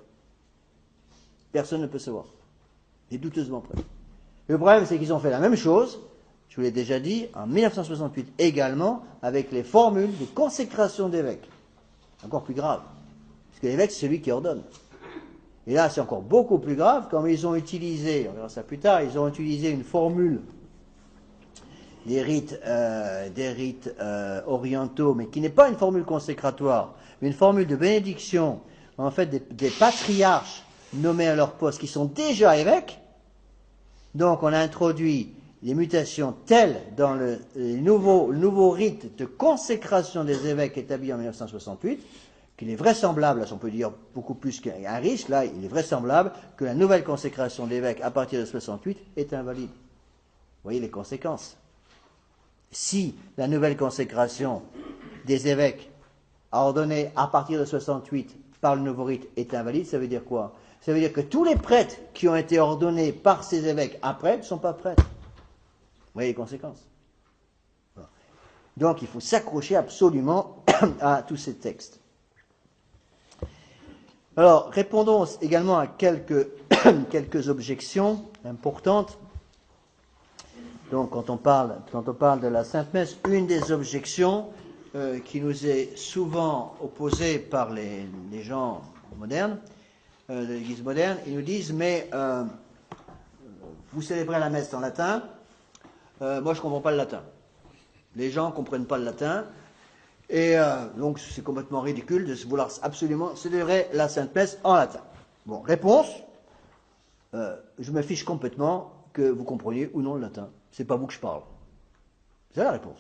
Personne ne peut savoir. Ils sont douteusement prêtres. Le problème, c'est qu'ils ont fait la même chose, je vous l'ai déjà dit, en 1968 également, avec les formules de consécration d'évêques. Encore plus grave. Parce que l'évêque, c'est celui qui ordonne. Et là, c'est encore beaucoup plus grave, comme ils ont utilisé, on verra ça plus tard, ils ont utilisé une formule des rites orientaux, mais qui n'est pas une formule consécratoire, mais une formule de bénédiction, en fait, des patriarches nommés à leur poste, qui sont déjà évêques. Donc, on a introduit des mutations telles dans le nouveau rite de consécration des évêques établi en 1968, qu'il est vraisemblable, là, si on peut dire beaucoup plus qu'un risque, là, il est vraisemblable que la nouvelle consécration d'évêques à partir de 68 est invalide. Vous voyez les conséquences. Si la nouvelle consécration des évêques ordonnée à partir de 68 par le nouveau rite est invalide, ça veut dire quoi ? Ça veut dire que tous les prêtres qui ont été ordonnés par ces évêques après ne sont pas prêtres. Vous voyez les conséquences. Donc il faut s'accrocher absolument à tous ces textes. Alors, répondons également à quelques objections importantes. Donc, quand on parle de la Sainte Messe, une des objections qui nous est souvent opposée par les gens modernes, de l'Église moderne, ils nous disent, mais vous célébrez la messe en latin, moi je ne comprends pas le latin. Les gens ne comprennent pas le latin. Et donc c'est complètement ridicule de vouloir absolument célébrer la Sainte Messe en latin. Bon, réponse, je me fiche complètement que vous compreniez ou non le latin. c'est pas vous que je parle. C'est la réponse.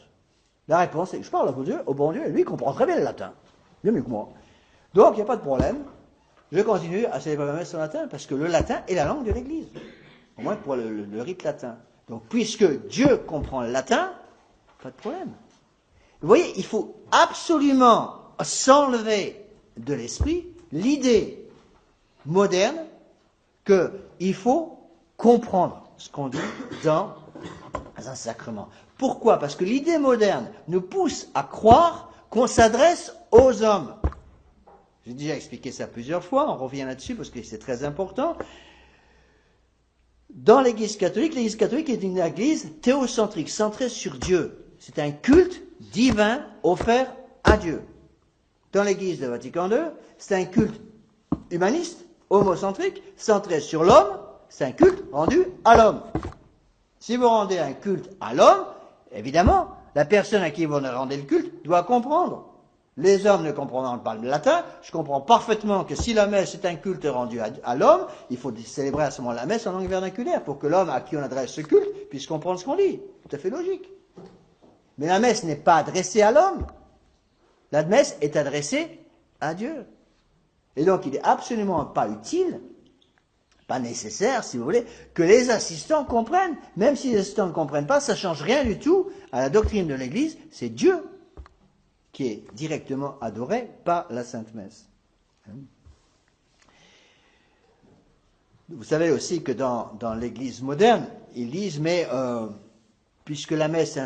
La réponse, c'est que je parle au bon Dieu, et lui, il comprend très bien le latin. Bien mieux que moi. Donc, il n'y a pas de problème. Je continue à célébrer ma messe en latin, parce que le latin est la langue de l'Église. Au moins pour le rite latin. Donc, puisque Dieu comprend le latin, pas de problème. Vous voyez, il faut absolument s'enlever de l'esprit l'idée moderne qu'il faut comprendre ce qu'on dit dans un sacrement. Pourquoi? Parce que l'idée moderne nous pousse à croire qu'on s'adresse aux hommes. J'ai déjà expliqué ça plusieurs fois, on revient là-dessus parce que c'est très important. Dans l'Église catholique est une Église théocentrique, centrée sur Dieu. C'est un culte divin offert à Dieu. Dans l'Église de Vatican II, c'est un culte humaniste, homocentrique, centré sur l'homme, c'est un culte rendu à l'homme. Si vous rendez un culte à l'homme, évidemment, la personne à qui vous rendez le culte doit comprendre. Les hommes ne comprendront pas le latin, je comprends parfaitement que si la messe est un culte rendu à l'homme, il faut célébrer à ce moment la messe en langue vernaculaire pour que l'homme à qui on adresse ce culte puisse comprendre ce qu'on dit. Tout à fait logique. Mais la messe n'est pas adressée à l'homme. La messe est adressée à Dieu. Et donc il n'est absolument pas utile, pas nécessaire, si vous voulez, que les assistants comprennent. Même si les assistants ne comprennent pas, ça ne change rien du tout à la doctrine de l'Église. C'est Dieu qui est directement adoré par la Sainte Messe. Vous savez aussi que dans l'Église moderne, ils disent, mais puisque la messe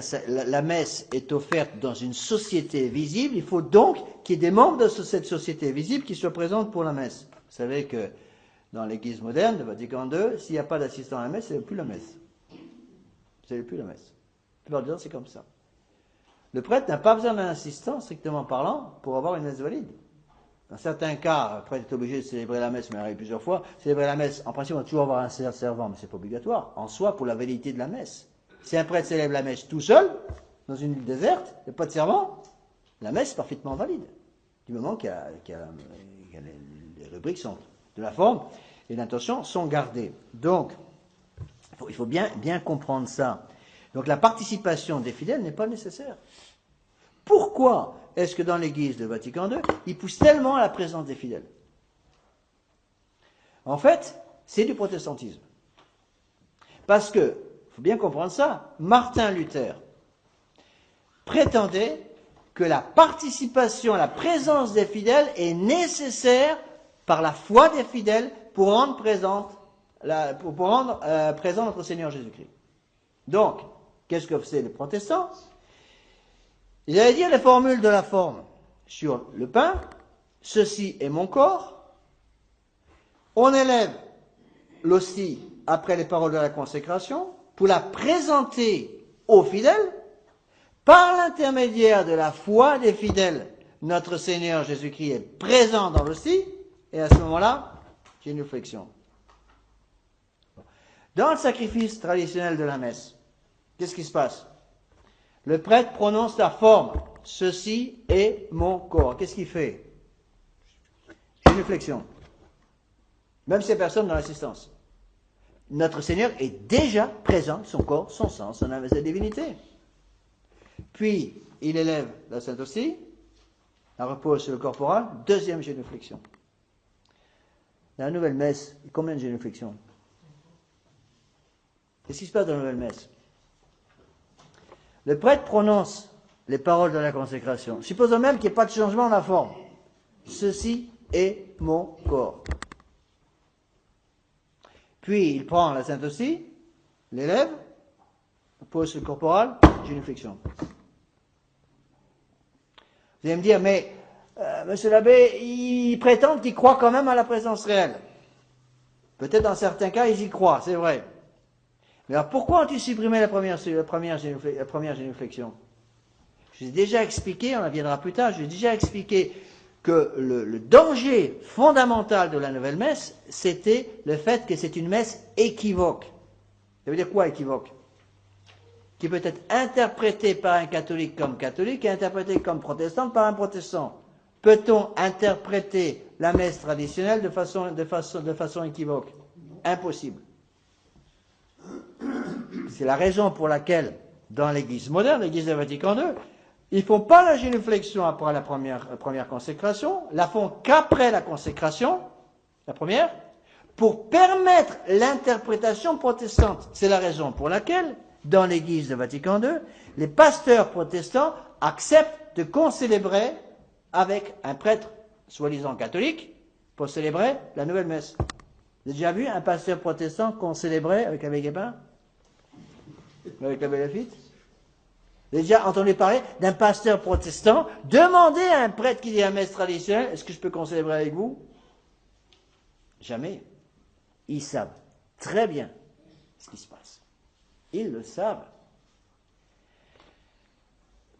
est offerte dans une société visible, il faut donc qu'il y ait des membres de cette société visible qui soient présents pour la messe. Vous savez que dans l'Église moderne, le Vatican II, s'il n'y a pas d'assistant à la messe, c'est plus la messe. C'est plus la messe. La plupart du temps, c'est comme ça. Le prêtre n'a pas besoin d'un assistant, strictement parlant, pour avoir une messe valide. Dans certains cas, le prêtre est obligé de célébrer la messe, mais il arrive plusieurs fois. Célébrer la messe, en principe, on va toujours avoir un servant, mais c'est pas obligatoire, en soi, pour la validité de la messe. Si un prêtre célèbre la messe tout seul, dans une île déserte, il n'y a pas de servant, la messe est parfaitement valide. Du moment qu'il y a les rubriques sont de la forme et l'intention sont gardées. Donc, il faut bien comprendre ça. Donc la participation des fidèles n'est pas nécessaire. Pourquoi est-ce que dans l'Église de Vatican II, il pousse tellement à la présence des fidèles? En fait, c'est du protestantisme. Parce que, il faut bien comprendre ça, Martin Luther prétendait que la participation, la présence des fidèles est nécessaire par la foi des fidèles pour rendre présent notre Seigneur Jésus-Christ. Donc, qu'est-ce que faisaient les protestants? Ils allaient dire les formules de la forme sur le pain, ceci est mon corps, on élève l'hostie après les paroles de la consécration pour la présenter aux fidèles, par l'intermédiaire de la foi des fidèles, notre Seigneur Jésus-Christ est présent dans l'hostie, et à ce moment-là, génuflexion. Dans le sacrifice traditionnel de la messe, qu'est-ce qui se passe? Le prêtre prononce la forme. Ceci est mon corps. Qu'est-ce qu'il fait? Génuflexion. Même ces personnes dans l'assistance. Notre Seigneur est déjà présent, son corps, son sang, sa divinité. Puis, il élève la Sainte Hostie, la repose sur le corporal, deuxième génuflexion. Dans la nouvelle messe, combien de génuflexions? Qu'est-ce qui se passe dans la nouvelle messe? Le prêtre prononce les paroles de la consécration. Supposons même qu'il n'y ait pas de changement dans la forme. Ceci est mon corps. Puis il prend la Sainte Hostie, l'élève, pose sur le corporal, génuflexion. Vous allez me dire, mais monsieur l'abbé, ils prétendent qu'ils croient quand même à la présence réelle. Peut-être dans certains cas, ils y croient, c'est vrai. Mais alors pourquoi ont-ils supprimé la première génuflexion? Je l'ai déjà expliqué, on en viendra plus tard, je l'ai déjà expliqué que le danger fondamental de la nouvelle messe, c'était le fait que c'est une messe équivoque. Ça veut dire quoi équivoque? Qui peut être interprétée par un catholique comme catholique et interprétée comme protestante par un protestant. Peut-on interpréter la messe traditionnelle de façon équivoque? Impossible. c'est la raison pour laquelle, dans l'Église moderne, l'Église de Vatican II, ils ne font pas la génuflexion après la première consécration, la font qu'après la consécration, la première, pour permettre l'interprétation protestante. C'est la raison pour laquelle, dans l'Église de Vatican II, les pasteurs protestants acceptent de concélébrer avec un prêtre soi-disant catholique pour célébrer la nouvelle messe. Vous avez déjà vu un pasteur protestant concélébrer avec l'abbé Guépin? Avec l'abbé Laffitte? Vous avez déjà entendu parler d'un pasteur protestant demander à un prêtre qui dit la messe traditionnelle, est-ce que je peux concélébrer avec vous? Jamais. Ils savent très bien ce qui se passe. Ils le savent.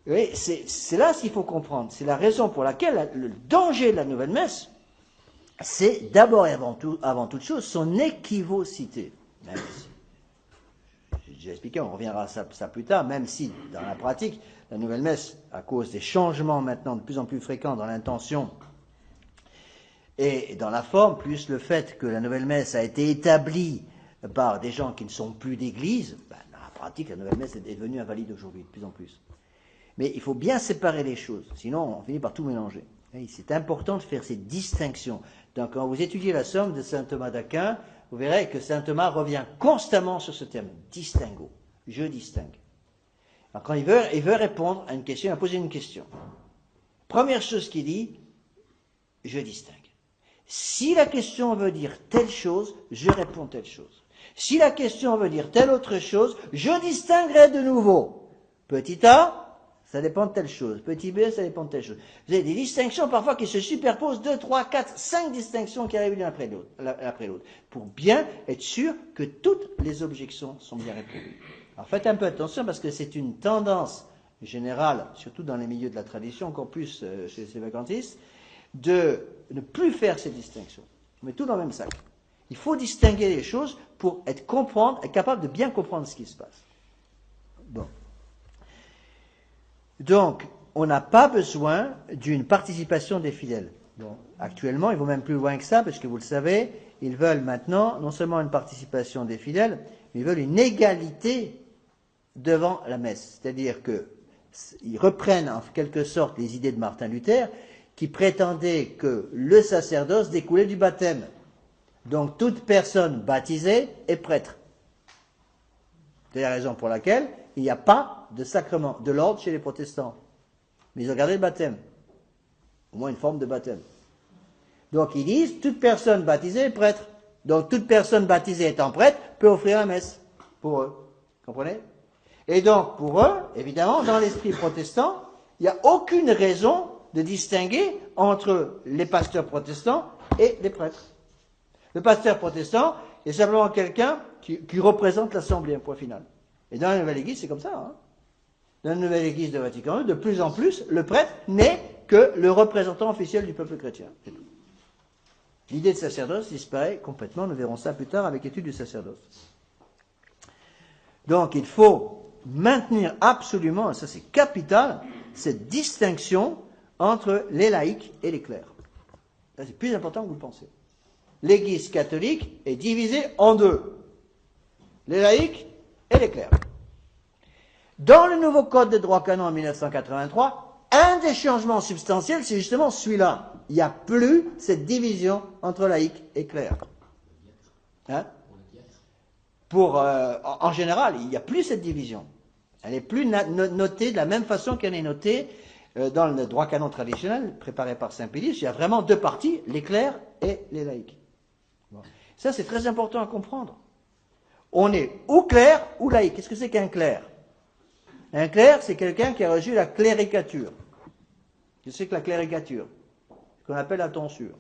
Oui, c'est là ce qu'il faut comprendre. C'est la raison pour laquelle le danger de la nouvelle messe, c'est d'abord et avant toute chose son équivocité. Même si, j'ai déjà expliqué, on reviendra à ça plus tard, même si dans la pratique, la nouvelle messe, à cause des changements maintenant de plus en plus fréquents dans l'intention et dans la forme, plus le fait que la nouvelle messe a été établie par des gens qui ne sont plus d'église, dans la pratique, la nouvelle messe est devenue invalide aujourd'hui, de plus en plus. Mais il faut bien séparer les choses, sinon on finit par tout mélanger. C'est important de faire ces distinctions. Donc quand vous étudiez la somme de saint Thomas d'Aquin, vous verrez que saint Thomas revient constamment sur ce terme, distinguo, je distingue. Alors quand il veut répondre à une question, il va poser une question. Première chose qu'il dit, je distingue. Si la question veut dire telle chose, je réponds telle chose. Si la question veut dire telle autre chose, je distinguerai de nouveau. Petit a, ça dépend de telle chose. Petit b, ça dépend de telle chose. Vous avez des distinctions parfois qui se superposent, 2, 3, 4, 5 distinctions qui arrivent l'une après l'autre, pour bien être sûr que toutes les objections sont bien répondues. Alors faites un peu attention parce que c'est une tendance générale, surtout dans les milieux de la tradition, encore plus chez les vacantistes, de ne plus faire ces distinctions. On met tout dans le même sac. Il faut distinguer les choses pour être capable de bien comprendre ce qui se passe. Bon. Donc, on n'a pas besoin d'une participation des fidèles. Bon. Actuellement, ils vont même plus loin que ça, parce que vous le savez, ils veulent maintenant non seulement une participation des fidèles, mais ils veulent une égalité devant la messe. C'est-à-dire qu'ils reprennent en quelque sorte les idées de Martin Luther, qui prétendait que le sacerdoce découlait du baptême. Donc toute personne baptisée est prêtre. C'est la raison pour laquelle il n'y a pas de sacrement de l'ordre chez les protestants. Mais ils ont gardé le baptême. Au moins une forme de baptême. Donc ils disent, toute personne baptisée est prêtre. Donc toute personne baptisée étant prêtre peut offrir la messe. Pour eux. Comprenez? Et donc pour eux, évidemment, dans l'esprit protestant, il n'y a aucune raison de distinguer entre les pasteurs protestants et les prêtres. Le pasteur protestant est simplement quelqu'un qui représente l'Assemblée, un point final. Et dans la Nouvelle Église, c'est comme ça. Hein. Dans la Nouvelle Église de Vatican II, de plus en plus, le prêtre n'est que le représentant officiel du peuple chrétien. C'est tout. L'idée de sacerdoce disparaît complètement, nous verrons ça plus tard avec l'étude du sacerdoce. Donc il faut maintenir absolument, et ça c'est capital, cette distinction entre les laïcs et les clercs. Ça, c'est plus important que vous le pensez. L'Église catholique est divisée en deux. Les laïcs et les clercs. Dans le nouveau code de droit canon en 1983, un des changements substantiels, c'est justement celui-là. Il n'y a plus cette division entre laïcs et clercs. Hein? En général, il n'y a plus cette division. Elle n'est plus notée de la même façon qu'elle est notée dans le droit canon traditionnel, préparé par Saint Pédis. Il y a vraiment deux parties, les clercs et les laïcs. Bon. Ça, c'est très important à comprendre. On est ou clerc ou laïc. Qu'est-ce que c'est qu'un clerc? Un clerc, c'est quelqu'un qui a reçu la cléricature. Qu'est-ce que c'est que la cléricature? Ce qu'on appelle la tonsure.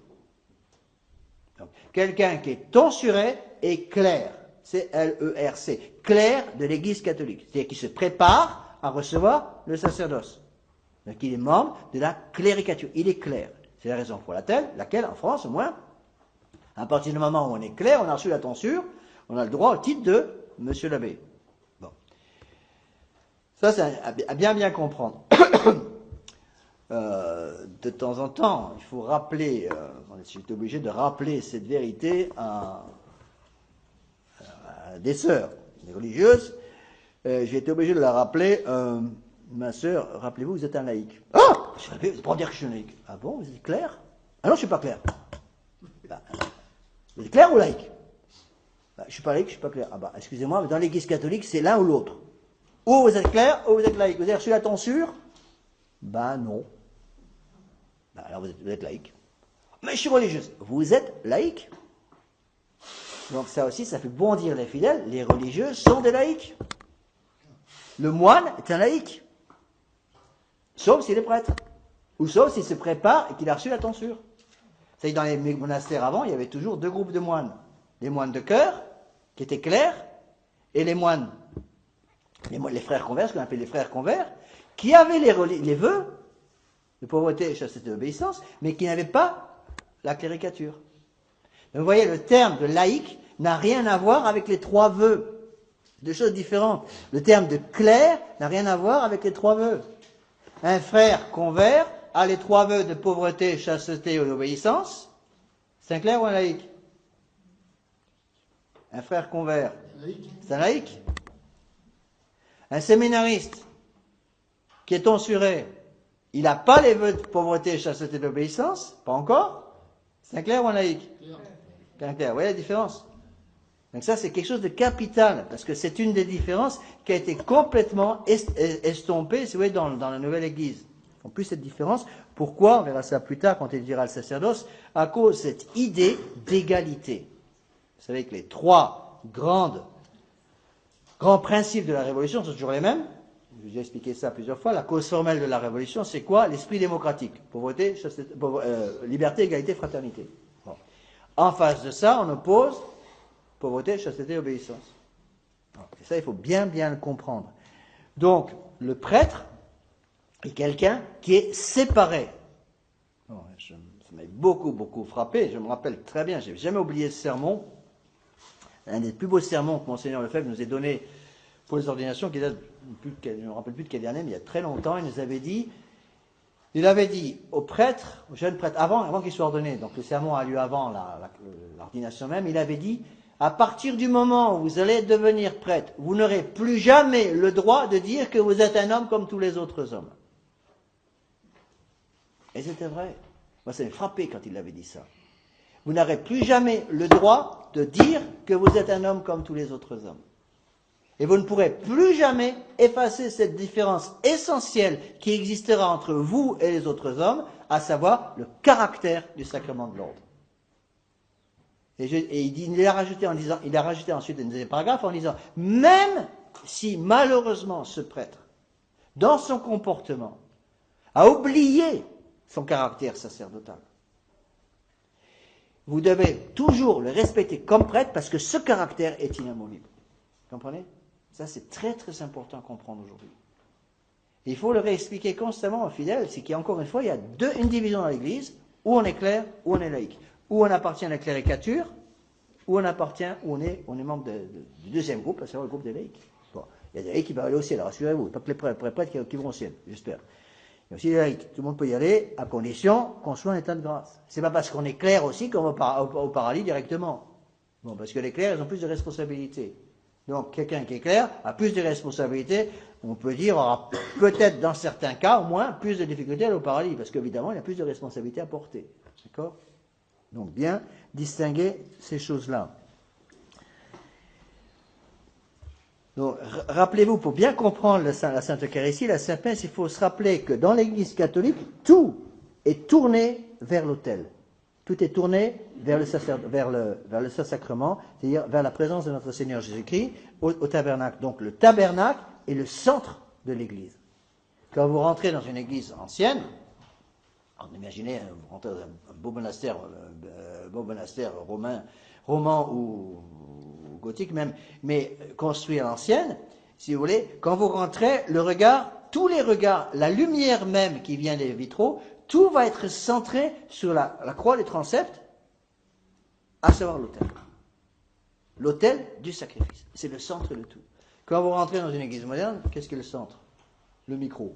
Donc, quelqu'un qui est tonsuré est clerc. C-L-E-R-C. Clerc de l'Église catholique. C'est-à-dire qu'il se prépare à recevoir le sacerdoce. Donc il est membre de la cléricature. Il est clerc. C'est la raison pour laquelle, en France au moins, à partir du moment où on est clerc, on a reçu la tonsure, on a le droit au titre de Monsieur l'abbé. Bon. Ça, c'est à bien comprendre. De temps en temps, il faut rappeler, on est obligé de rappeler cette vérité à des sœurs, des religieuses, j'ai été obligé de la rappeler. Ma sœur, rappelez-vous, vous êtes un laïc. Ah, je ne vais pas dire que je suis un laïc. Ah bon, vous êtes clair? Ah non, je ne suis pas clair. Bah, vous êtes clair ou laïc? Bah, je ne suis pas laïc, je ne suis pas clair. Ah bah, excusez-moi, mais dans l'église catholique, c'est l'un ou l'autre. Ou vous êtes clair, ou vous êtes laïc. Vous avez reçu la tonsure? Bah non. Bah, alors vous êtes laïc. Mais je suis religieuse. Vous êtes laïc? Donc ça aussi, ça fait bondir les fidèles. Les religieux sont des laïcs. Le moine est un laïc. Sauf s'il est prêtre. Ou sauf s'il se prépare et qu'il a reçu la tonsure. C'est-à-dire dans les monastères avant, il y avait toujours deux groupes de moines. Les moines de cœur, qui étaient clairs, et les moines, les frères convers, ce qu'on appelle les frères convers, qui avaient les vœux de pauvreté, chasteté et obéissance, mais qui n'avaient pas la cléricature. Donc vous voyez, le terme de laïc n'a rien à voir avec les trois vœux. C'est deux choses différentes. Le terme de clerc n'a rien à voir avec les trois vœux. Un frère convers a les trois vœux de pauvreté, chasteté et obéissance. C'est un clerc ou un laïc? Un frère convers, c'est un laïc. Un séminariste qui est tonsuré, il n'a pas les vœux de pauvreté, chasteté et d'obéissance, pas encore. C'est un clerc ou un laïc? C'est un clerc. Vous voyez la différence? Donc ça, c'est quelque chose de capital, parce que c'est une des différences qui a été complètement estompée, si vous voyez, dans la nouvelle Église. En plus, cette différence, pourquoi? On verra ça plus tard quand il dira le sacerdoce, à cause de cette idée d'égalité. Vous savez que les trois grands principes de la Révolution sont toujours les mêmes. Je vous ai expliqué ça plusieurs fois. La cause formelle de la Révolution, c'est quoi? L'esprit démocratique. Pauvreté, liberté, égalité, fraternité. Bon. En face de ça, on oppose pauvreté, chasteté, obéissance. Et ça, il faut bien le comprendre. Donc, le prêtre est quelqu'un qui est séparé. Bon, ça m'a beaucoup frappé. Je me rappelle très bien, je n'ai jamais oublié ce sermon. Un des plus beaux sermons que Monseigneur Lefebvre nous a donné pour les ordinations, qui date, je ne me rappelle plus de quelle année, mais il y a très longtemps, il avait dit aux prêtres, aux jeunes prêtres, avant qu'ils soient ordonnés, donc le sermon a lieu avant l'ordination même, il avait dit, à partir du moment où vous allez devenir prêtre, vous n'aurez plus jamais le droit de dire que vous êtes un homme comme tous les autres hommes. Et c'était vrai. Moi, ça m'a frappé quand il avait dit ça. Vous n'aurez plus jamais le droit de dire que vous êtes un homme comme tous les autres hommes. Et vous ne pourrez plus jamais effacer cette différence essentielle qui existera entre vous et les autres hommes, à savoir le caractère du sacrement de l'ordre. Et il a rajouté ensuite un deuxième paragraphe en disant, même si malheureusement ce prêtre, dans son comportement, a oublié son caractère sacerdotal, vous devez toujours le respecter comme prêtre parce que ce caractère est inamovible. Vous comprenez? Ça, c'est très important à comprendre aujourd'hui. Il faut le réexpliquer constamment aux fidèles, c'est qu'encore une fois, il y a une division dans l'Église, où on est clerc, où on est laïc. Où on appartient à la cléricature, où on est membre du deuxième groupe, à savoir le groupe des laïcs. Bon. Il y a des laïcs qui vont aller au ciel, rassurez-vous, pas que les prêtres qui vont au ciel, j'espère. Il y a aussi les laïcs, tout le monde peut y aller, à condition qu'on soit en état de grâce. C'est pas parce qu'on est clerc aussi qu'on va au paradis directement. Bon, parce que les clercs, ils ont plus de responsabilités. Donc, quelqu'un qui est clair a plus de responsabilités, on peut dire, aura peut-être dans certains cas, au moins, plus de difficultés à aller au paradis, parce qu'évidemment, il a plus de responsabilités à porter. D'accord? Donc, bien distinguer ces choses-là. Donc, rappelez-vous, pour bien comprendre la Sainte Eucharistie, la Sainte-Messe, il faut se rappeler que dans l'Église catholique, tout est tourné vers l'autel. Tout est tourné vers le Saint-Sacrement, c'est-à-dire vers la présence de notre Seigneur Jésus-Christ au tabernacle. Donc le tabernacle est le centre de l'Église. Quand vous rentrez dans une église ancienne, imaginez, vous rentrez dans un beau monastère roman ou gothique même, mais construit à l'ancienne, si vous voulez, quand vous rentrez, tous les regards, la lumière même qui vient des vitraux, tout va être centré sur la croix des transepts, à savoir l'autel. L'autel du sacrifice. C'est le centre de tout. Quand vous rentrez dans une église moderne, qu'est-ce qui est le centre? Le micro.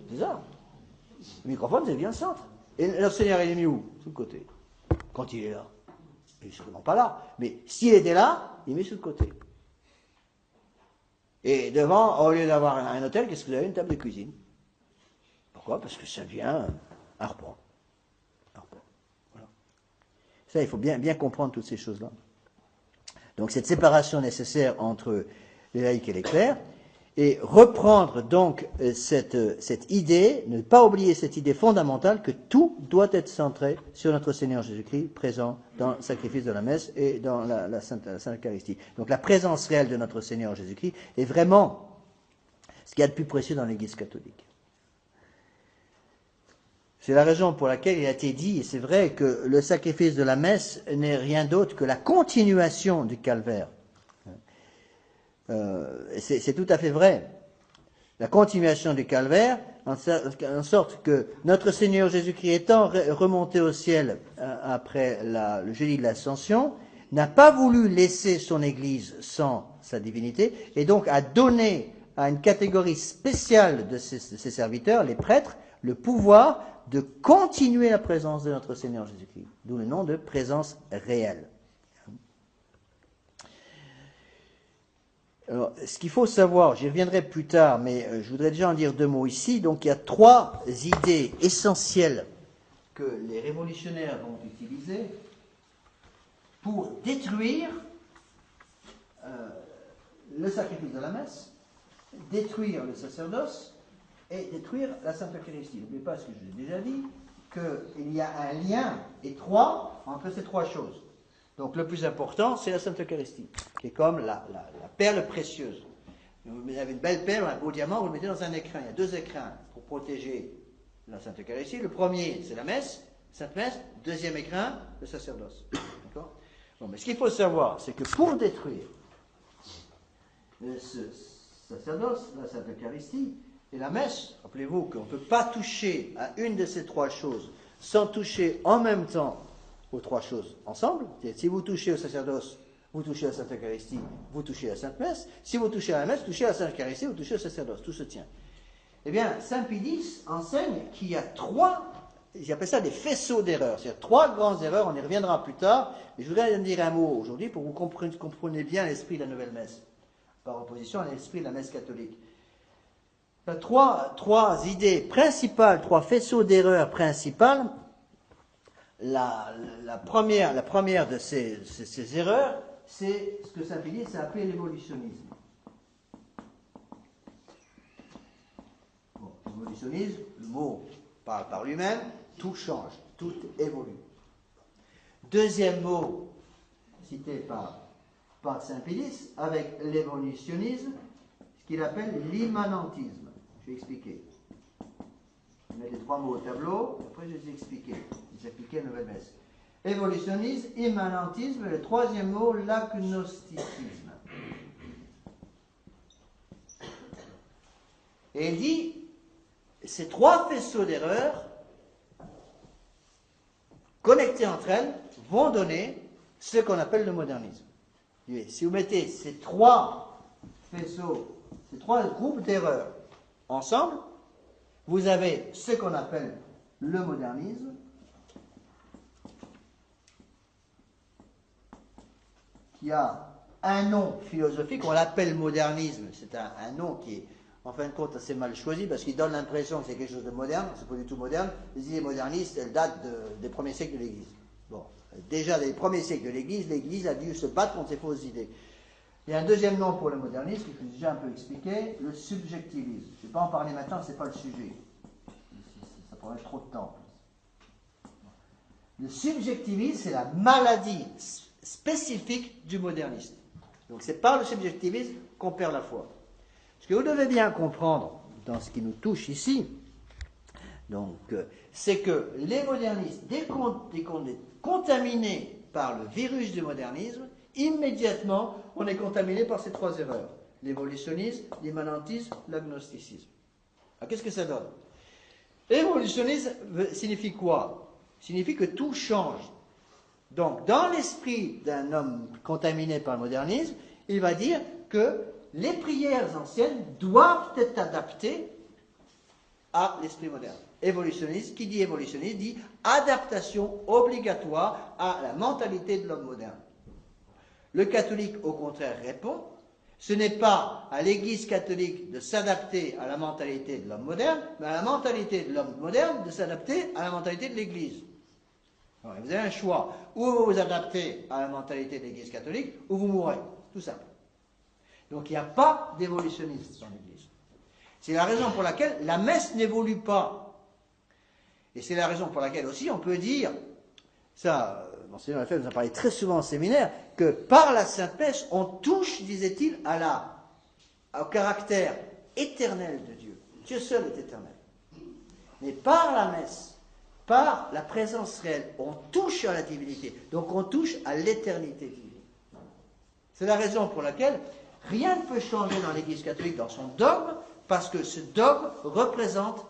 C'est ça. Le microphone, c'est bien le centre. Et le Seigneur, il est mis où? Sous le côté. Quand il est là. Il n'est certainement pas là. Mais s'il était là, il est mis sous le côté. Et devant, au lieu d'avoir un hôtel, qu'est-ce que vous avez? Une table de cuisine. Pourquoi? Parce que ça vient un repas. Voilà. Ça, il faut bien comprendre toutes ces choses-là. Donc cette séparation nécessaire entre les laïcs et les clercs, et reprendre donc cette idée, ne pas oublier cette idée fondamentale que tout doit être centré sur notre Seigneur Jésus-Christ, présent dans le sacrifice de la messe et dans la Sainte Eucharistie. Donc la présence réelle de notre Seigneur Jésus-Christ est vraiment ce qu'il y a de plus précieux dans l'Église catholique. C'est la raison pour laquelle il a été dit, et c'est vrai, que le sacrifice de la messe n'est rien d'autre que la continuation du calvaire. C'est tout à fait vrai. La continuation du calvaire, en sorte que notre Seigneur Jésus-Christ étant remonté au ciel après le jeudi de l'Ascension, n'a pas voulu laisser son Église sans sa divinité, et donc a donné à une catégorie spéciale de ses serviteurs, les prêtres, le pouvoir de continuer la présence de notre Seigneur Jésus-Christ, d'où le nom de présence réelle. Alors, ce qu'il faut savoir, j'y reviendrai plus tard, mais je voudrais déjà en dire 2 mots ici. Donc il y a 3 idées essentielles que les révolutionnaires vont utiliser pour détruire le sacrifice de la messe, détruire le sacerdoce et détruire la Sainte Eucharistie. N'oubliez pas ce que je vous ai déjà dit, qu'il y a un lien étroit entre ces 3 choses. Donc le plus important, c'est la Sainte Eucharistie, qui est comme la perle précieuse. Vous avez une belle perle, un beau diamant, vous le mettez dans un écrin. Il y a 2 écrins pour protéger la Sainte Eucharistie. Le premier, c'est la messe, Sainte Messe. Deuxième écrin, le sacerdoce. D'accord? Bon, mais ce qu'il faut savoir, c'est que pour détruire ce sacerdoce, la Sainte Eucharistie et la messe, rappelez-vous qu'on ne peut pas toucher à une de ces 3 choses sans toucher en même temps aux 3 choses ensemble. Si vous touchez au sacerdoce, vous touchez à la Sainte Eucharistie, vous touchez à la Sainte Messe. Si vous touchez à la messe, vous touchez à la Sainte Eucharistie, vous touchez au sacerdoce. Tout se tient. Eh bien, Saint Pie X enseigne qu'il y a 3, j'appelle ça des faisceaux d'erreurs. C'est-à-dire 3 grandes erreurs, on y reviendra plus tard. Mais je voudrais en dire un mot aujourd'hui pour que vous compreniez bien l'esprit de la nouvelle messe, par opposition à l'esprit de la messe catholique. Il y a 3 idées principales, 3 faisceaux d'erreurs principales. La première de ces erreurs, c'est ce que Saint Pie X a appelé l'évolutionnisme. Bon, l'évolutionnisme, le mot parle par lui-même, tout change, tout évolue. Deuxième mot cité par Saint Pie X, avec l'évolutionnisme, ce qu'il appelle l'immanentisme. Je vais expliquer. Je mets les 3 mots au tableau, après je vais les expliquer. Les expliquer à la nouvelle messe. Évolutionnisme, immanentisme, et le 3e mot, l'agnosticisme. Et il dit, ces 3 faisceaux d'erreurs, connectés entre elles, vont donner ce qu'on appelle le modernisme. Si vous mettez ces 3 faisceaux, ces 3 groupes d'erreurs ensemble, vous avez ce qu'on appelle le modernisme, qui a un nom philosophique, on l'appelle modernisme, c'est un nom qui est en fin de compte assez mal choisi parce qu'il donne l'impression que c'est quelque chose de moderne, c'est pas du tout moderne. Les idées modernistes, elles datent des premiers siècles de l'Église. Bon, déjà des premiers siècles de l'Église a dû se battre contre ces fausses idées. Il y a un deuxième nom pour le modernisme, que je vous ai déjà un peu expliqué, le subjectivisme. Je ne vais pas en parler maintenant, ce n'est pas le sujet. Ça prendrait trop de temps. Le subjectivisme, c'est la maladie spécifique du modernisme. Donc c'est par le subjectivisme qu'on perd la foi. Ce que vous devez bien comprendre dans ce qui nous touche ici, donc, c'est que les modernistes, dès qu'on est contaminé par le virus du modernisme, immédiatement on est contaminé par ces 3 erreurs. L'évolutionnisme, l'immanentisme, l'agnosticisme. Alors qu'est-ce que ça donne? L'évolutionnisme signifie quoi? Signifie que tout change. Donc, dans l'esprit d'un homme contaminé par le modernisme, il va dire que les prières anciennes doivent être adaptées à l'esprit moderne. Évolutionniste, qui dit évolutionniste, dit adaptation obligatoire à la mentalité de l'homme moderne. Le catholique, au contraire, répond, Ce n'est pas à l'Église catholique de s'adapter à la mentalité de l'homme moderne, mais à la mentalité de l'homme moderne de s'adapter à la mentalité de l'Église. Vous avez un choix. Ou vous vous adaptez à la mentalité de l'Église catholique, ou vous mourrez. Tout simple. Donc il n'y a pas d'évolutionnisme dans l'Église. C'est la raison pour laquelle la messe n'évolue pas. Et c'est la raison pour laquelle aussi on peut dire, ça, Monseigneur Lefebvre nous a parlé très souvent en séminaire, que par la Sainte Messe, on touche, disait-il, au caractère éternel de Dieu. Dieu seul est éternel. Mais par la messe, par la présence réelle, on touche à la divinité. Donc on touche à l'éternité divine. C'est la raison pour laquelle rien ne peut changer dans l'Église catholique, dans son dogme, parce que ce dogme représente,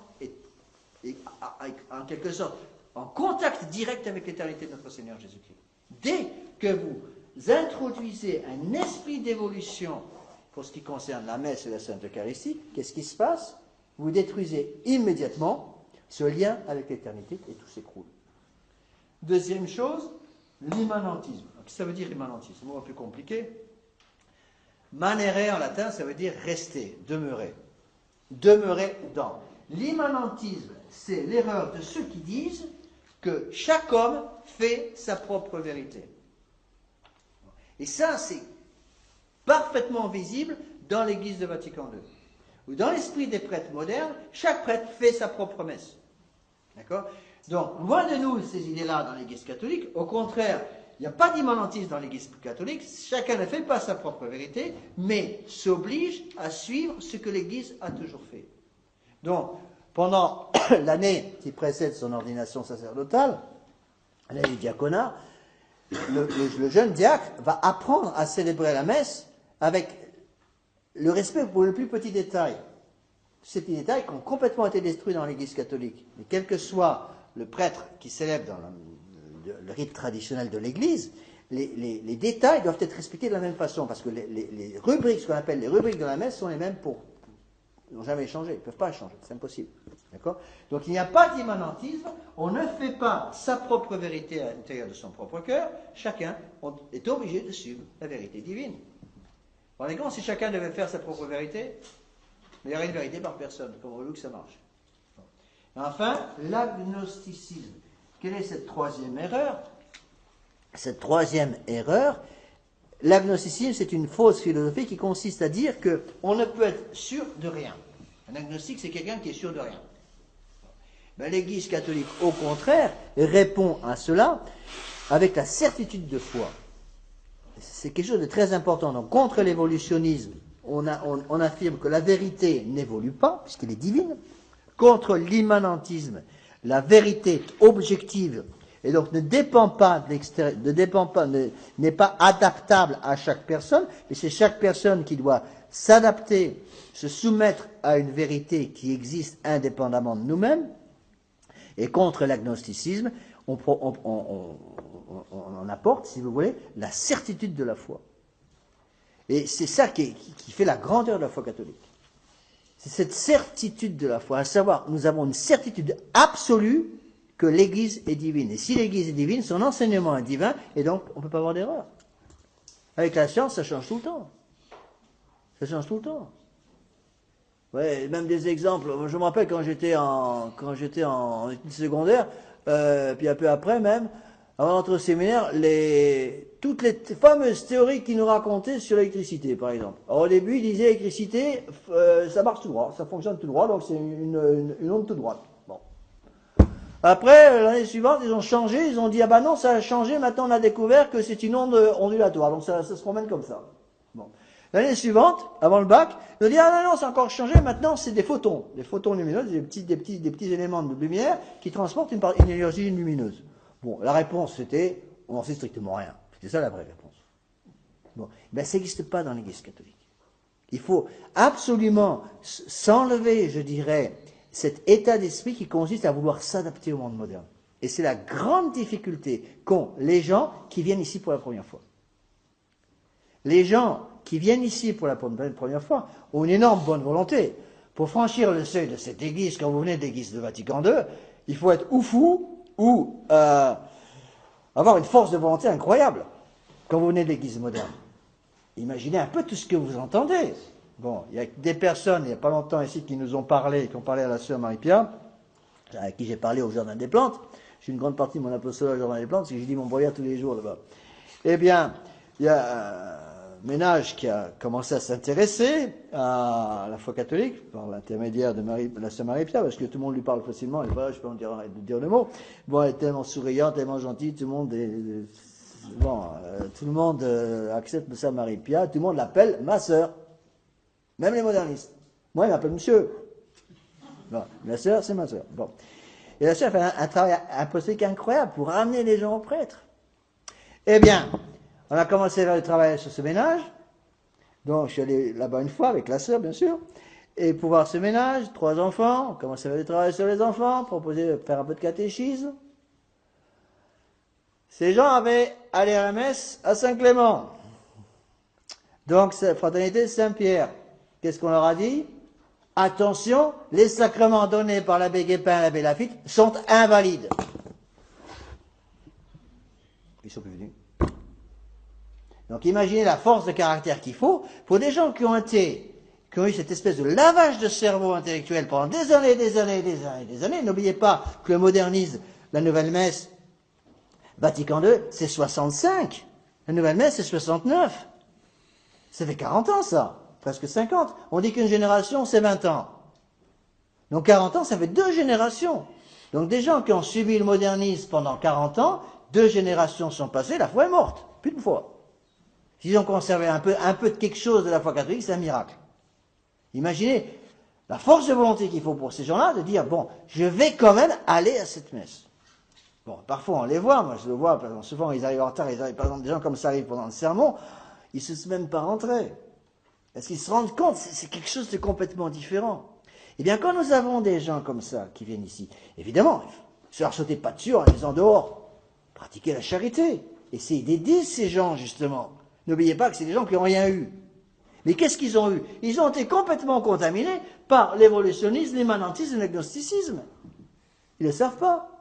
en quelque sorte, en contact direct avec l'éternité de notre Seigneur Jésus-Christ. Dès que vous introduisez un esprit d'évolution pour ce qui concerne la messe et la Sainte Eucharistie, qu'est-ce qui se passe? Vous détruisez immédiatement ce lien avec l'éternité et tout s'écroule. Deuxième chose, l'immanentisme. Qu'est-ce que ça veut dire immanentisme? C'est un mot un peu compliqué. Manere en latin, ça veut dire rester, demeurer. Demeurer dans. L'immanentisme, c'est l'erreur de ceux qui disent que chaque homme fait sa propre vérité. Et ça, c'est parfaitement visible dans l'Église de Vatican II. Ou dans l'esprit des prêtres modernes, chaque prêtre fait sa propre messe. D'accord? Donc, loin de nous ces idées-là dans l'Église catholique, au contraire, il n'y a pas d'immanentisme dans l'Église catholique, chacun ne fait pas sa propre vérité, mais s'oblige à suivre ce que l'Église a toujours fait. Donc, pendant l'année qui précède son ordination sacerdotale, l'année du diaconat, le jeune diacre va apprendre à célébrer la messe avec le respect pour le plus petit détail. Ces petits détails qui ont complètement été détruits dans l'Église catholique. Mais quel que soit le prêtre qui célèbre dans le rite traditionnel de l'Église, les détails doivent être respectés de la même façon, parce que les rubriques, ce qu'on appelle les rubriques de la messe, sont les mêmes ils n'ont jamais changé, ils ne peuvent pas changer, c'est impossible. D'accord? Donc il n'y a pas d'immanentisme, on ne fait pas sa propre vérité à l'intérieur de son propre cœur, chacun est obligé de suivre la vérité divine. Vous rendez compte, si chacun devait faire sa propre vérité, il n'y aurait une vérité par personne, comment voulez-vous que ça marche? Et enfin, l'agnosticisme. Quelle est cette troisième erreur? Cette troisième erreur, l'agnosticisme, c'est une fausse philosophie qui consiste à dire qu'on ne peut être sûr de rien. Un agnostique, c'est quelqu'un qui est sûr de rien. Ben, l'Église catholique, au contraire, répond à cela avec la certitude de foi. C'est quelque chose de très important. Donc, contre l'évolutionnisme, on affirme que la vérité n'évolue pas, puisqu'elle est divine. Contre l'immanentisme, la vérité est objective, et donc ne dépend pas de l'extérieur, n'est pas adaptable à chaque personne, mais c'est chaque personne qui doit s'adapter, se soumettre à une vérité qui existe indépendamment de nous-mêmes. Et contre l'agnosticisme, on apporte, si vous voulez, la certitude de la foi. Et c'est ça qui fait la grandeur de la foi catholique. C'est cette certitude de la foi, à savoir, nous avons une certitude absolue que l'Église est divine. Et si l'Église est divine, son enseignement est divin, et donc on ne peut pas avoir d'erreur. Avec la science, ça change tout le temps. Ça change tout le temps. Ouais, même des exemples. Je me rappelle quand j'étais en études secondaires, puis un peu après même, avant d'entrer au séminaire, toutes les fameuses théories qu'ils nous racontaient sur l'électricité, par exemple. Alors au début, ils disaient l'électricité, ça marche tout droit, ça fonctionne tout droit, donc c'est une onde tout droite. Bon. Après, l'année suivante, ils ont changé, ils ont dit, ah ben non, ça a changé, maintenant on a découvert que c'est une onde ondulatoire, donc ça se promène comme ça. Bon. L'année suivante, avant le bac, ils ont dit, ah non, c'est encore changé, maintenant c'est des photons lumineux, des petits éléments de lumière qui transportent une énergie lumineuse. Bon, la réponse c'était, on n'en sait strictement rien. C'était ça la vraie réponse. Bon, ben ça n'existe pas dans l'Église catholique. Il faut absolument s'enlever, je dirais, cet état d'esprit qui consiste à vouloir s'adapter au monde moderne. Et c'est la grande difficulté qu'ont les gens qui viennent ici pour la première fois. Les gens qui viennent ici pour la première fois ont une énorme bonne volonté. Pour franchir le seuil de cette église, quand vous venez de l'église de Vatican II, il faut être ou fou, ou avoir une force de volonté incroyable quand vous venez de l'église moderne. imaginez un peu tout ce que vous entendez. Bon, il y a des personnes, il n'y a pas longtemps ici, qui nous ont parlé, qui ont parlé à la sœur Marie-Pierre, à qui j'ai parlé au Jardin des Plantes. J'ai une grande partie de mon apostolat au Jardin des Plantes, parce que j'ai dit mon brouillard tous les jours là-bas. Eh bien, il y a un ménage qui a commencé à s'intéresser à la foi catholique, par l'intermédiaire de la sœur Marie-Pierre, parce que tout le monde lui parle facilement, et voilà, je peux en dire, arrête de dire le mot. Bon, elle est tellement souriante, tellement gentille, tout le monde tout le monde accepte sœur Marie-Pierre, tout le monde l'appelle ma sœur. Même les modernistes. Moi, il m'appelle monsieur. Bon, la sœur, c'est ma sœur. Bon. Et la sœur fait un travail apostolique incroyable pour ramener les gens au prêtre. Eh bien, on a commencé à faire le travail sur ce ménage. Donc, je suis allé là-bas une fois avec la sœur, bien sûr. Et pour voir ce ménage, 3 enfants, on commence à faire le travail sur les enfants, proposer de faire un peu de catéchisme. Ces gens avaient allé à la messe à Saint-Clément. Donc, c'est Fraternité Saint-Pierre. Qu'est-ce qu'on leur a dit? Attention, les sacrements donnés par l'abbé Guépin et l'abbé Lafitte sont invalides. Ils sont plus venus. Donc imaginez la force de caractère qu'il faut pour des gens qui ont eu cette espèce de lavage de cerveau intellectuel pendant des années, des années, des années, des années. N'oubliez pas que le modernisme, la nouvelle messe, Vatican II, c'est 65. La nouvelle messe, c'est 69. Ça fait 40 ans, ça. Presque 50. On dit qu'une génération, c'est 20 ans. Donc 40 ans, ça fait 2 générations. Donc des gens qui ont subi le modernisme pendant 40 ans, 2 générations sont passées, la foi est morte. Plus de foi. S'ils ont conservé un peu de quelque chose de la foi catholique, c'est un miracle. Imaginez la force de volonté qu'il faut pour ces gens-là de dire, bon, je vais quand même aller à cette messe. Bon, parfois on les voit, moi je le vois, par exemple, souvent ils arrivent en retard, par exemple des gens comme ça arrivent pendant le sermon, ils ne se sont même pas rentrés. Parce qu'ils se rendent compte, c'est quelque chose de complètement différent. Eh bien, quand nous avons des gens comme ça qui viennent ici, évidemment, il ne se leur sautez pas dessus en les disant dehors. Pratiquez la charité. Essayez d'aider ces gens, justement. N'oubliez pas que c'est des gens qui n'ont rien eu. Mais qu'est-ce qu'ils ont eu? Ils ont été complètement contaminés par l'évolutionnisme, l'immanentisme et l'agnosticisme. Ils ne le savent pas.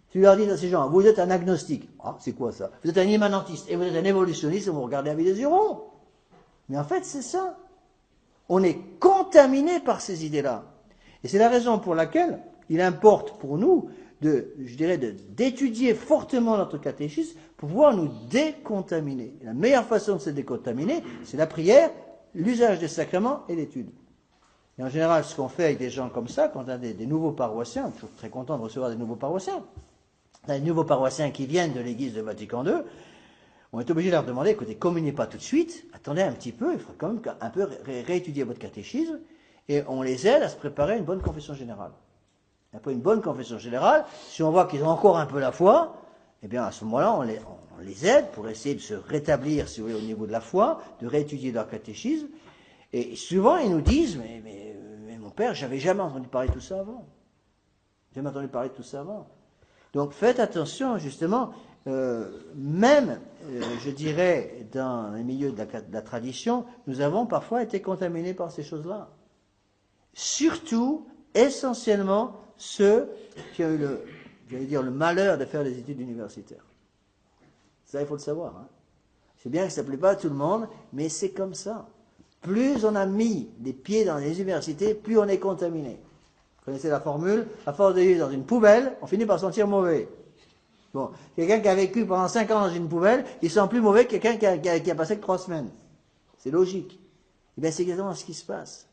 Tu leur dis à ces gens, vous êtes un agnostique. Ah, c'est quoi ça? Vous êtes un immanentiste et vous êtes un évolutionniste et vous regardez avec des yeux ronds. Mais en fait, c'est ça. On est contaminé par ces idées-là. Et c'est la raison pour laquelle il importe pour nous d'étudier fortement notre catéchisme pour pouvoir nous décontaminer. Et la meilleure façon de se décontaminer, c'est la prière, l'usage des sacrements et l'étude. Et en général, ce qu'on fait avec des gens comme ça, quand on a des nouveaux paroissiens, on est toujours très content de recevoir des nouveaux paroissiens. On a des nouveaux paroissiens qui viennent de l'église de Vatican II, on est obligé de leur demander, écoutez, communiez pas tout de suite, attendez un petit peu, il faut quand même un peu réétudier votre catéchisme, et on les aide à se préparer à une bonne confession générale. Après une bonne confession générale, si on voit qu'ils ont encore un peu la foi, eh bien à ce moment-là, on les aide pour essayer de se rétablir, si vous voulez, au niveau de la foi, de réétudier leur catéchisme, et souvent ils nous disent, mais mon père, j'avais jamais entendu parler de tout ça avant. Jamais entendu parler de tout ça avant. Donc faites attention, justement, je dirais, dans les milieux de la tradition, nous avons parfois été contaminés par ces choses-là. Surtout, essentiellement, ceux qui ont eu le malheur de faire des études universitaires. Ça, il faut le savoir. Hein. C'est bien que ça ne plaît pas à tout le monde, mais c'est comme ça. Plus on a mis des pieds dans les universités, plus on est contaminé. Vous connaissez la formule? À force de vivre dans une poubelle, on finit par sentir mauvais. Bon, quelqu'un qui a vécu pendant 5 ans dans une poubelle, il sent plus mauvais que quelqu'un qui a passé que 3 semaines. C'est logique. Eh bien, c'est exactement ce qui se passe.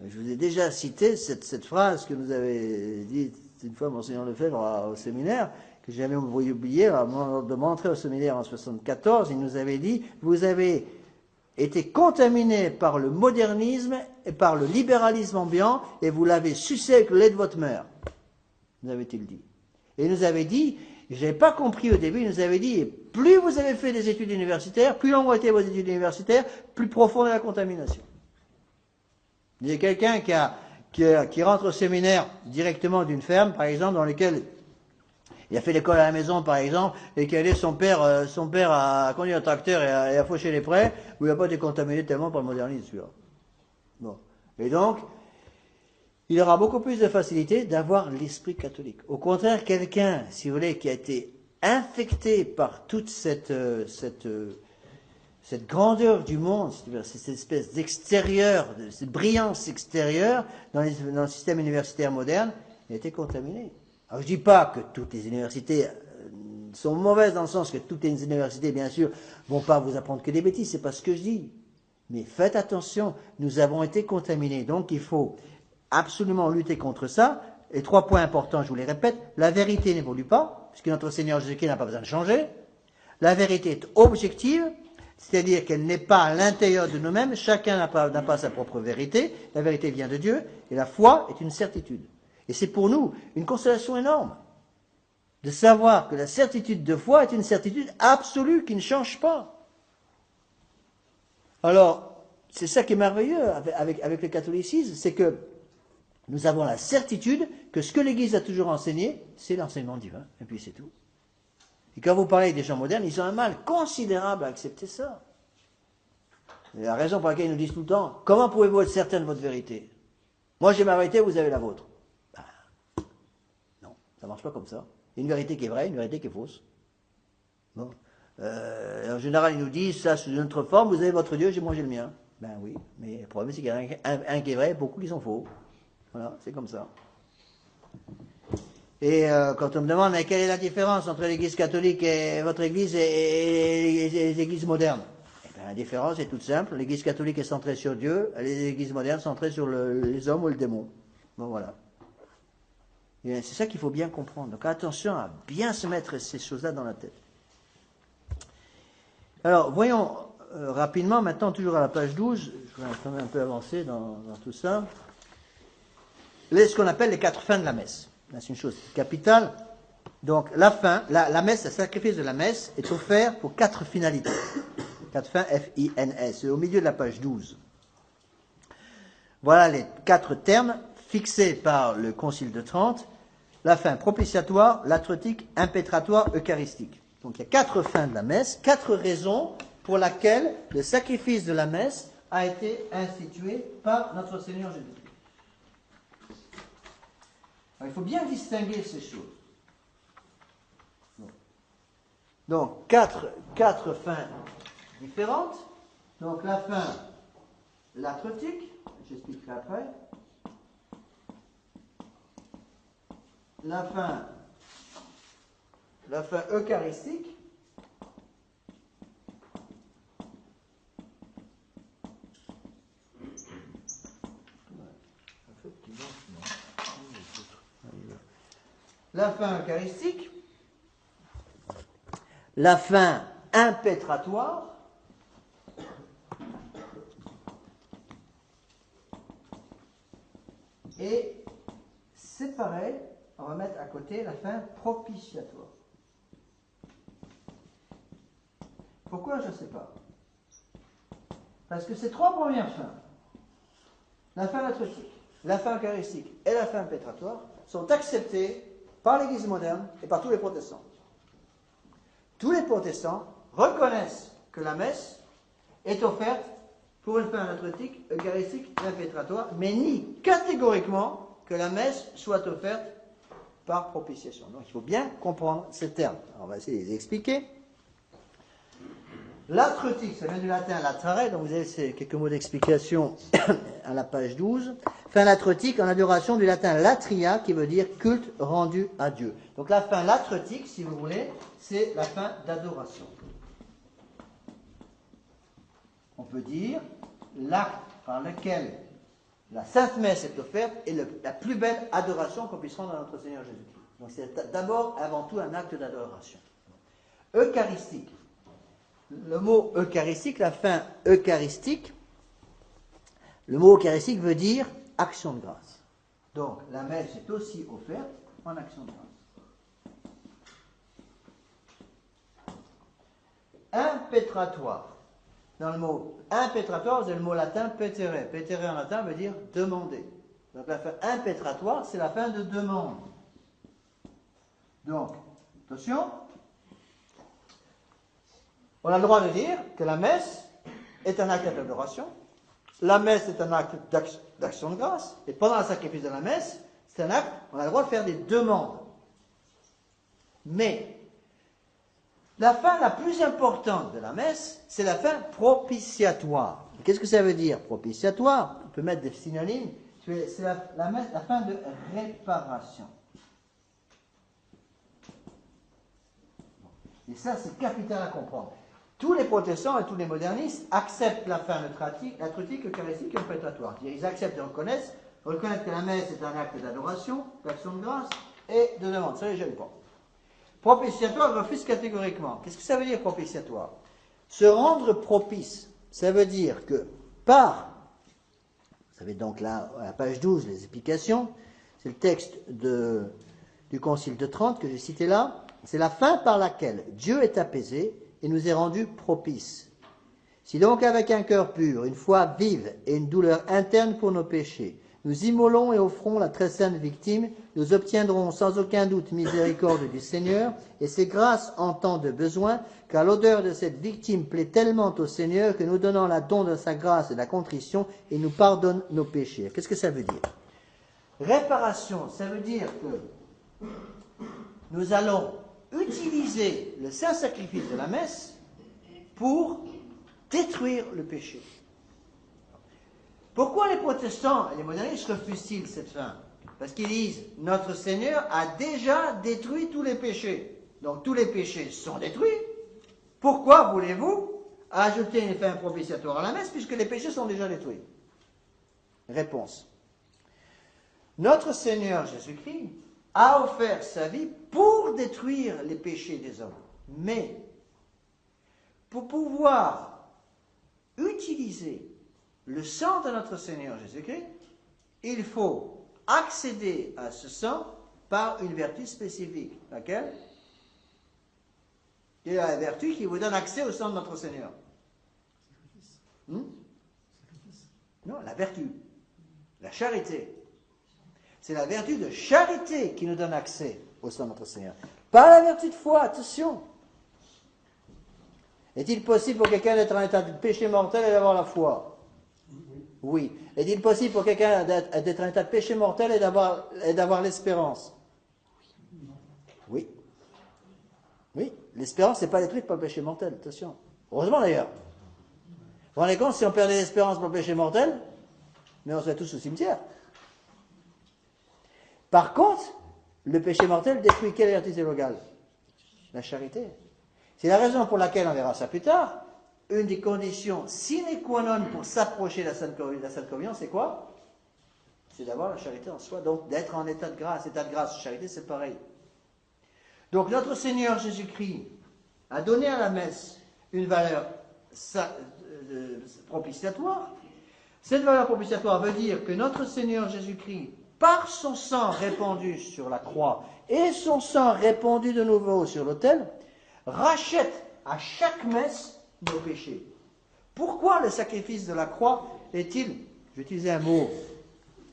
Je vous ai déjà cité cette phrase que nous avait dite une fois Monseigneur Lefebvre au séminaire, que j'avais oublié de montrer au séminaire en 1974. Il nous avait dit, vous avez été contaminé par le modernisme et par le libéralisme ambiant, et vous l'avez sucé avec le lait de votre mère. Nous avait-il dit. Et il nous avait dit, je n'avais pas compris au début, il nous avait dit, plus vous avez fait des études universitaires, plus longues ont été vos études universitaires, plus profonde est la contamination. Il y a quelqu'un qui rentre au séminaire directement d'une ferme, par exemple, dans laquelle il a fait l'école à la maison, par exemple, et qui a aidé son père à conduire un tracteur et à faucher les prés, où il n'a pas été contaminé tellement par le modernisme, celui-là. Bon. Et donc, il aura beaucoup plus de facilité d'avoir l'esprit catholique. Au contraire, quelqu'un, si vous voulez, qui a été infecté par toute cette cette grandeur du monde, cette espèce d'extérieur, cette brillance extérieure dans le système universitaire moderne, a été contaminée. Alors je ne dis pas que toutes les universités sont mauvaises dans le sens que toutes les universités, bien sûr, ne vont pas vous apprendre que des bêtises, c'est pas ce que je dis. Mais faites attention, nous avons été contaminés, donc il faut absolument lutter contre ça. Et 3 points importants, je vous les répète. La vérité n'évolue pas, puisque notre Seigneur Jésus-Christ n'a pas besoin de changer. La vérité est objective, c'est-à-dire qu'elle n'est pas à l'intérieur de nous-mêmes. Chacun n'a pas sa propre vérité. La vérité vient de Dieu. Et la foi est une certitude. Et c'est pour nous une consolation énorme de savoir que la certitude de foi est une certitude absolue qui ne change pas. Alors, c'est ça qui est merveilleux avec le catholicisme, c'est que nous avons la certitude que ce que l'Église a toujours enseigné, c'est l'enseignement divin. Et puis c'est tout. Et quand vous parlez des gens modernes, ils ont un mal considérable à accepter ça. Et la raison pour laquelle ils nous disent tout le temps, comment pouvez-vous être certain de votre vérité? Moi j'ai ma vérité, vous avez la vôtre. Ben, non, ça ne marche pas comme ça. Il y a une vérité qui est vraie, une vérité qui est fausse. Bon. En général, ils nous disent, ça sous une autre forme, vous avez votre Dieu, moi j'ai le mien. Ben oui, mais le problème c'est qu'il y en a un qui est vrai, beaucoup qui sont faux. Voilà, c'est comme ça. Et quand on me demande mais quelle est la différence entre l'Église catholique et votre Église et les Églises modernes, eh bien, la différence est toute simple. L'Église catholique est centrée sur Dieu, les Églises modernes sont centrées sur les hommes ou le démon. Bon voilà. Et c'est ça qu'il faut bien comprendre. Donc attention à bien se mettre ces choses-là dans la tête. Alors voyons rapidement, maintenant toujours à la page 12, je vais quand même un peu avancer dans tout ça. Ce qu'on appelle les 4 fins de la messe. C'est une chose capitale. Donc la fin, la messe, le sacrifice de la messe est offert pour 4 finalités. 4 fins, F-I-N-S, c'est au milieu de la page 12. Voilà les 4 termes fixés par le Concile de Trente. La fin propitiatoire, latretique, impétratoire, eucharistique. Donc il y a 4 fins de la messe, 4 raisons pour lesquelles le sacrifice de la messe a été institué par notre Seigneur Jésus. Alors, il faut bien distinguer ces choses. Donc, quatre fins différentes. Donc, la fin latretique, j'expliquerai après. La fin eucharistique. La fin eucharistique, la fin impétratoire, et c'est pareil, on va mettre à côté la fin propitiatoire. Pourquoi? Je ne sais pas. Parce que ces 3 premières fins, la fin latretique, la fin eucharistique et la fin impétratoire, sont acceptées par l'Église moderne et par tous les protestants. Tous les protestants reconnaissent que la messe est offerte pour une fin latretique, eucharistique et impétratoire, mais nient catégoriquement que la messe soit offerte par propitiation. Donc il faut bien comprendre ces termes. Alors, on va essayer de les expliquer. Latretique, ça vient du latin latrare, donc vous avez ces quelques mots d'explication à la page 12. Fin latretique en adoration du latin latria, qui veut dire culte rendu à Dieu. Donc la fin latretique, si vous voulez, c'est la fin d'adoration. On peut dire l'acte par lequel la Sainte Messe est offerte est la plus belle adoration qu'on puisse rendre à notre Seigneur Jésus-Christ. Donc c'est d'abord, avant tout, un acte d'adoration. Eucharistique. Le mot eucharistique, la fin eucharistique, le mot eucharistique veut dire action de grâce. Donc la messe est aussi offerte en action de grâce. Impétratoire. Dans le mot impétratoire, vous avez le mot latin petere. Petere en latin veut dire demander. Donc la fin impétratoire, c'est la fin de demande. Donc, attention, on a le droit de dire que la messe est un acte d'adoration, la messe est un acte d'action de grâce, et pendant le sacrifice de la messe, c'est un acte, on a le droit de faire des demandes. Mais, La fin la plus importante de la messe, c'est la fin propitiatoire. Qu'est-ce que ça veut dire, propitiatoire? On peut mettre des synonymes. C'est la fin de réparation. Et ça, c'est capital à comprendre. Tous les protestants et tous les modernistes acceptent la fin neutratique, eucharistique et propitiatoire. Ils acceptent et reconnaissent que la messe est un acte d'adoration, d'action de grâce et de demande. Ça ne les gêne pas. Propitiatoire refuse catégoriquement. Qu'est-ce que ça veut dire propitiatoire? Se rendre propice, ça veut dire que vous savez donc là, à la page 12, les explications, c'est le texte du Concile de Trente que j'ai cité là, c'est la fin par laquelle Dieu est apaisé et nous est rendu propice. Si donc avec un cœur pur, une foi vive et une douleur interne pour nos péchés, nous immolons et offrons la très sainte victime, nous obtiendrons sans aucun doute miséricorde du Seigneur, et c'est grâce en temps de besoin, car l'odeur de cette victime plaît tellement au Seigneur que nous donnons la don de sa grâce et de la contrition, et nous pardonne nos péchés. Qu'est-ce que ça veut dire? Réparation, ça veut dire que nous allons utiliser le saint sacrifice de la messe pour détruire le péché. Pourquoi les protestants et les modernistes refusent-ils cette fin? Parce qu'ils disent, notre Seigneur a déjà détruit tous les péchés. Donc tous les péchés sont détruits. Pourquoi voulez-vous ajouter une fin propitiatoire à la messe puisque les péchés sont déjà détruits? Réponse. Notre Seigneur Jésus-Christ a offert sa vie pour détruire les péchés des hommes. Mais pour pouvoir utiliser le sang de notre Seigneur Jésus-Christ, il faut accéder à ce sang par une vertu spécifique. Laquelle? C'est la vertu qui vous donne accès au sang de notre Seigneur. Non, la vertu. La charité. C'est la vertu de charité qui nous donne accès au sang de notre Seigneur. Pas la vertu de foi, attention. Est-il possible pour quelqu'un d'être en état de péché mortel et d'avoir la foi? Oui. Est-il possible pour quelqu'un d'être en état de péché mortel et d'avoir l'espérance? Oui. Oui. L'espérance n'est pas détruite par le péché mortel, attention. Heureusement d'ailleurs. Vous vous rendez compte, si on perdait l'espérance par le péché mortel, mais on serait tous au cimetière. Par contre, le péché mortel détruit quelle vertu théologale? La charité. C'est la raison pour laquelle, on verra ça plus tard, une des conditions sine qua non pour s'approcher de la Sainte Communion, c'est quoi? C'est d'avoir la charité en soi, donc d'être en état de grâce. État de grâce, charité, c'est pareil. Donc notre Seigneur Jésus-Christ a donné à la messe une valeur propitiatoire. Cette valeur propitiatoire veut dire que notre Seigneur Jésus-Christ, par son sang répandu sur la croix et son sang répandu de nouveau sur l'autel, rachète à chaque messe nos péchés. Pourquoi le sacrifice de la croix est-il, je vais utiliser un mot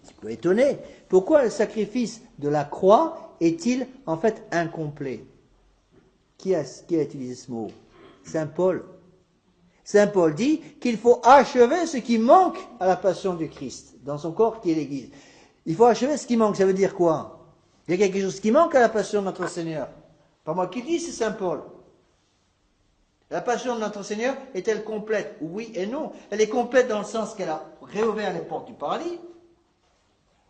qui peut étonner, pourquoi le sacrifice de la croix est-il en fait incomplet? Qui a utilisé ce mot? Saint Paul. Saint Paul dit qu'il faut achever ce qui manque à la passion du Christ, dans son corps qui est l'Église. Il faut achever ce qui manque, ça veut dire quoi? Il y a quelque chose qui manque à la passion de notre Seigneur. Pas moi qui dis, c'est Saint Paul. La passion de notre Seigneur est-elle complète? Oui et non. Elle est complète dans le sens qu'elle a réouvert les portes du paradis,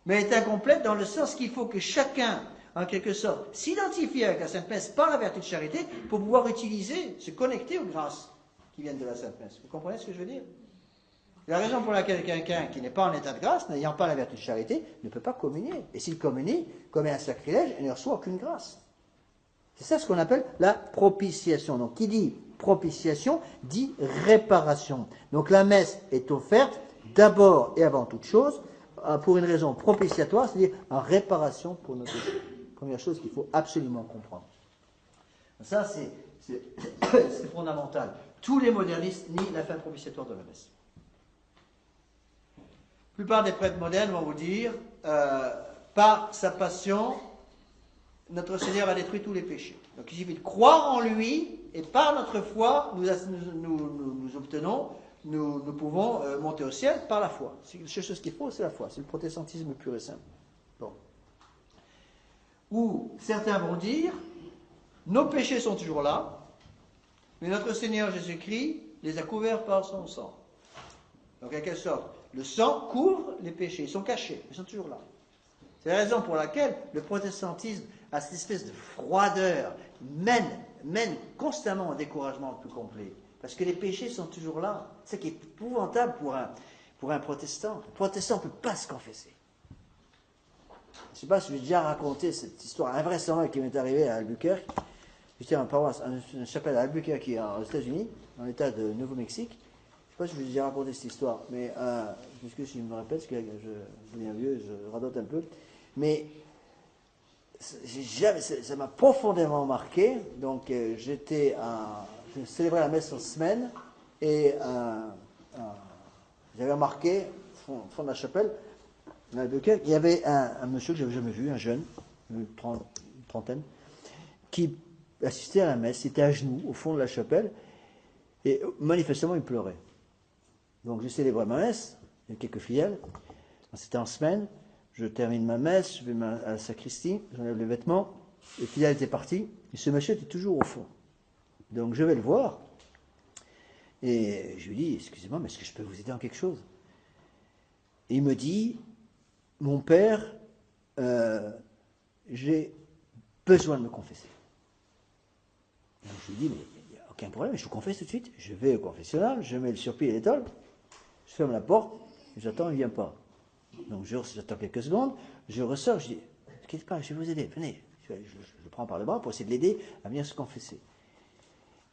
mais elle est incomplète dans le sens qu'il faut que chacun, en quelque sorte, s'identifie avec la Sainte Messe par la vertu de charité pour pouvoir utiliser, se connecter aux grâces qui viennent de la Sainte Messe. Vous comprenez ce que je veux dire? La raison pour laquelle quelqu'un qui n'est pas en état de grâce, n'ayant pas la vertu de charité, ne peut pas communier. Et s'il communie, commet un sacrilège et ne reçoit aucune grâce. C'est ça ce qu'on appelle la propitiation. Donc qui dit propitiation dit réparation. Donc la messe est offerte d'abord et avant toute chose pour une raison propitiatoire, c'est-à-dire en réparation pour nos péchés. Première chose qu'il faut absolument comprendre. Ça c'est fondamental. Tous les modernistes nient la fin propitiatoire de la messe. La plupart des prêtres modernes vont vous dire, par sa passion, notre Seigneur a détruit tous les péchés. Donc il suffit de croire en lui, et par notre foi, nous obtenons, nous pouvons monter au ciel par la foi. C'est la seule chose qu'il faut, c'est la foi. C'est le protestantisme pur et simple. Bon. Ou certains vont dire, nos péchés sont toujours là, Mais notre Seigneur Jésus-Christ les a couverts par son sang. Donc, en quelque sorte, le sang couvre les péchés. Ils sont cachés, ils sont toujours là. C'est la raison pour laquelle le protestantisme a cette espèce de froideur, mène constamment au découragement le plus complet. Parce que les péchés sont toujours là. C'est ce qui est épouvantable pour un protestant. Le protestant ne peut pas se confesser. Je ne sais pas si j'ai déjà raconté cette histoire invraisemblable qui m'est arrivée à Albuquerque. J'étais en paroisse, une chapelle à Albuquerque aux États-Unis, dans l'État de Nouveau-Mexique. Je ne sais pas si je vous ai déjà raconté cette histoire, mais puisque si je me répète, parce que je deviens vieux, je radote un peu. Mais ça m'a profondément marqué. Donc je célébrais la messe en semaine et j'avais remarqué, au fond de la chapelle, à Albuquerque, il y avait un monsieur que je n'avais jamais vu, un jeune, une trentaine, qui assistait à la messe, il était à genoux au fond de la chapelle, et manifestement il pleurait. Donc je célébrais ma messe, il y a quelques fidèles, c'était en semaine, je termine ma messe, je vais à la sacristie, j'enlève les vêtements, les fidèles étaient partis, et ce monsieur était toujours au fond. Donc je vais le voir, et je lui dis, excusez-moi, mais est-ce que je peux vous aider en quelque chose? Et il me dit, mon père, j'ai besoin de me confesser. Donc je lui dis, mais il n'y a aucun problème, je vous confesse tout de suite. Je vais au confessionnal, je mets le surplis et l'étole, je ferme la porte, j'attends, il ne vient pas. Donc j'attends quelques secondes, je ressors, je dis, ne inquiétez pas, je vais vous aider, venez. Je le prends par le bras pour essayer de l'aider à venir se confesser.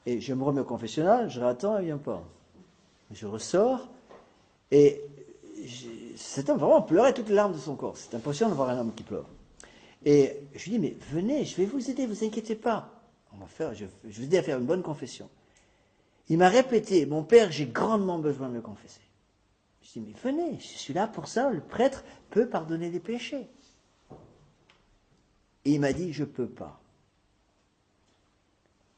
Et je me remets au confessionnal, je l'attends, il ne vient pas. Je ressors, et cet homme vraiment pleurait toutes les larmes de son corps. C'est impressionnant de voir un homme qui pleure. Et je lui dis, mais venez, je vais vous aider, vous inquiétez pas. Je vais vous aider à faire une bonne confession. Il m'a répété, mon père, j'ai grandement besoin de me confesser. Je dis, mais venez, je suis là pour ça, le prêtre peut pardonner les péchés. Et il m'a dit, je ne peux pas.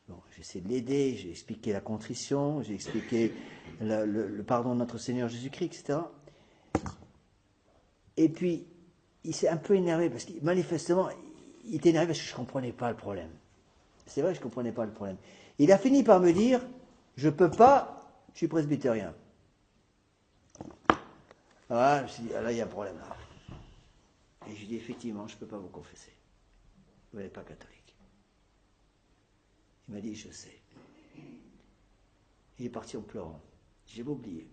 Bon, j'essaie de l'aider, j'ai expliqué la contrition, j'ai expliqué le pardon de notre Seigneur Jésus-Christ, etc. Et puis, il s'est un peu énervé, parce que manifestement, il était énervé parce que je ne comprenais pas le problème. C'est vrai que je ne comprenais pas le problème. Il a fini par me dire, je ne peux pas, je suis presbytérien. Alors là, je me suis dit, là, il y a un problème là. Et je lui ai dit, effectivement, je ne peux pas vous confesser. Vous n'êtes pas catholique. Il m'a dit, je sais. Il est parti en pleurant. J'ai oublié.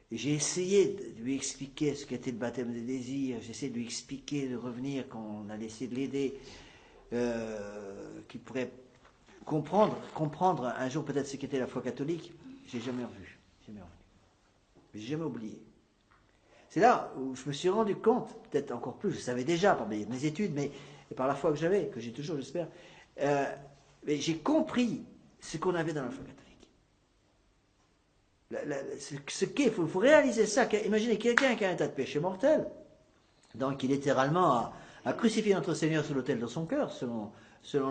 Et j'ai essayé de lui expliquer ce qu'était le baptême des désirs. J'ai essayé de lui expliquer, de revenir, qu'on allait essayer de l'aider, qu'il pourrait comprendre un jour peut-être ce qu'était la foi catholique. J'ai jamais revu. Jamais revenu. Mais j'ai jamais oublié. C'est là où je me suis rendu compte, peut-être encore plus, je savais déjà par mes études, mais et par la foi que j'avais, que j'ai toujours, j'espère, mais j'ai compris ce qu'on avait dans la foi catholique. Ce qu'est, il faut réaliser ça. Imaginez quelqu'un qui a un tas de péchés mortels, donc il littéralement a crucifié notre Seigneur sur l'autel de son cœur, selon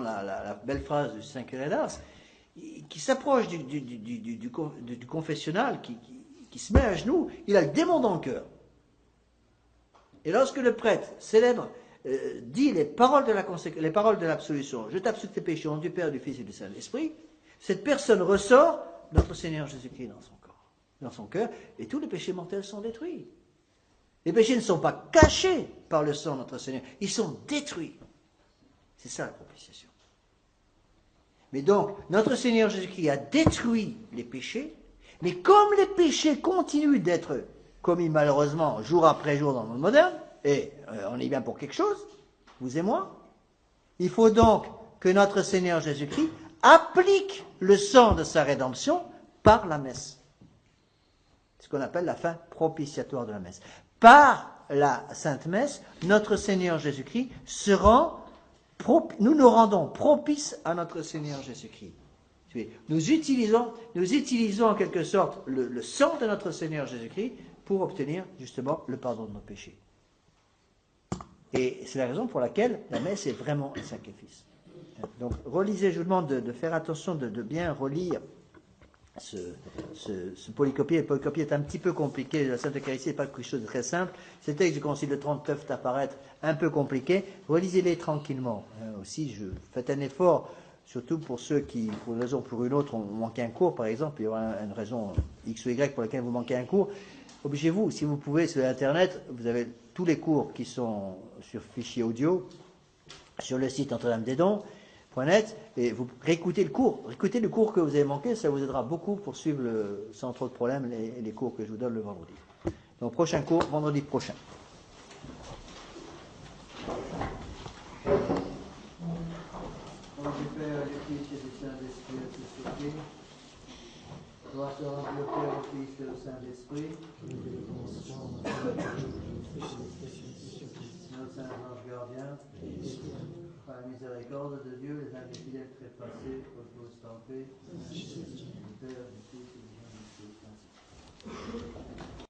la belle phrase du Saint Curé d'Ars, qui s'approche du confessionnal, qui se met à genoux, il a le démon dans le cœur. Et lorsque le prêtre célèbre, dit les paroles de l'absolution, je t'absous de tes péchés, au nom du Père, du Fils et du Saint-Esprit, cette personne ressort notre Seigneur Jésus-Christ dans son cœur, et tous les péchés mortels sont détruits. Les péchés ne sont pas cachés par le sang de notre Seigneur, ils sont détruits. C'est ça la propitiation. Mais donc, notre Seigneur Jésus-Christ a détruit les péchés, mais comme les péchés continuent d'être commis malheureusement jour après jour dans le monde moderne, et on est bien pour quelque chose, vous et moi, il faut donc que notre Seigneur Jésus-Christ applique le sang de sa rédemption par la messe. C'est ce qu'on appelle la fin propitiatoire de la messe. Par la Sainte Messe, notre Seigneur Jésus-Christ nous nous rendons propices à notre Seigneur Jésus-Christ. Nous utilisons en quelque sorte le sang de notre Seigneur Jésus-Christ pour obtenir justement le pardon de nos péchés. Et c'est la raison pour laquelle la messe est vraiment un sacrifice. Donc relisez, je vous demande de faire attention, de bien relire ce polycopier. Le polycopier est un petit peu compliqué, la Sainte Eucharistie n'est pas quelque chose de très simple. Ces textes du Concile de Trente peuvent apparaître un peu compliqués. Relisez-les tranquillement. Aussi, faites un effort Surtout pour ceux qui, pour une raison ou pour une autre, ont manqué un cours, par exemple, il y aura une raison X ou Y pour laquelle vous manquez un cours. Obligez-vous, si vous pouvez, sur Internet, vous avez tous les cours qui sont sur fichier audio, sur le site Notre-Dame-des-Dons.net, et vous réécoutez le cours. Réécoutez le cours que vous avez manqué, ça vous aidera beaucoup pour suivre sans trop de problèmes les cours que je vous donne le vendredi. Donc, prochain cours, vendredi prochain. Père, le Fils et le Saint-Esprit, à tous ceux qui gloire te rendre le Père, au Fils et au Saint-Esprit, notre Saint Ange gardien, par la miséricorde de Dieu, les âmes des fidèles trépassés, reposent en paix, du Père, du Fils et du Saint-Esprit.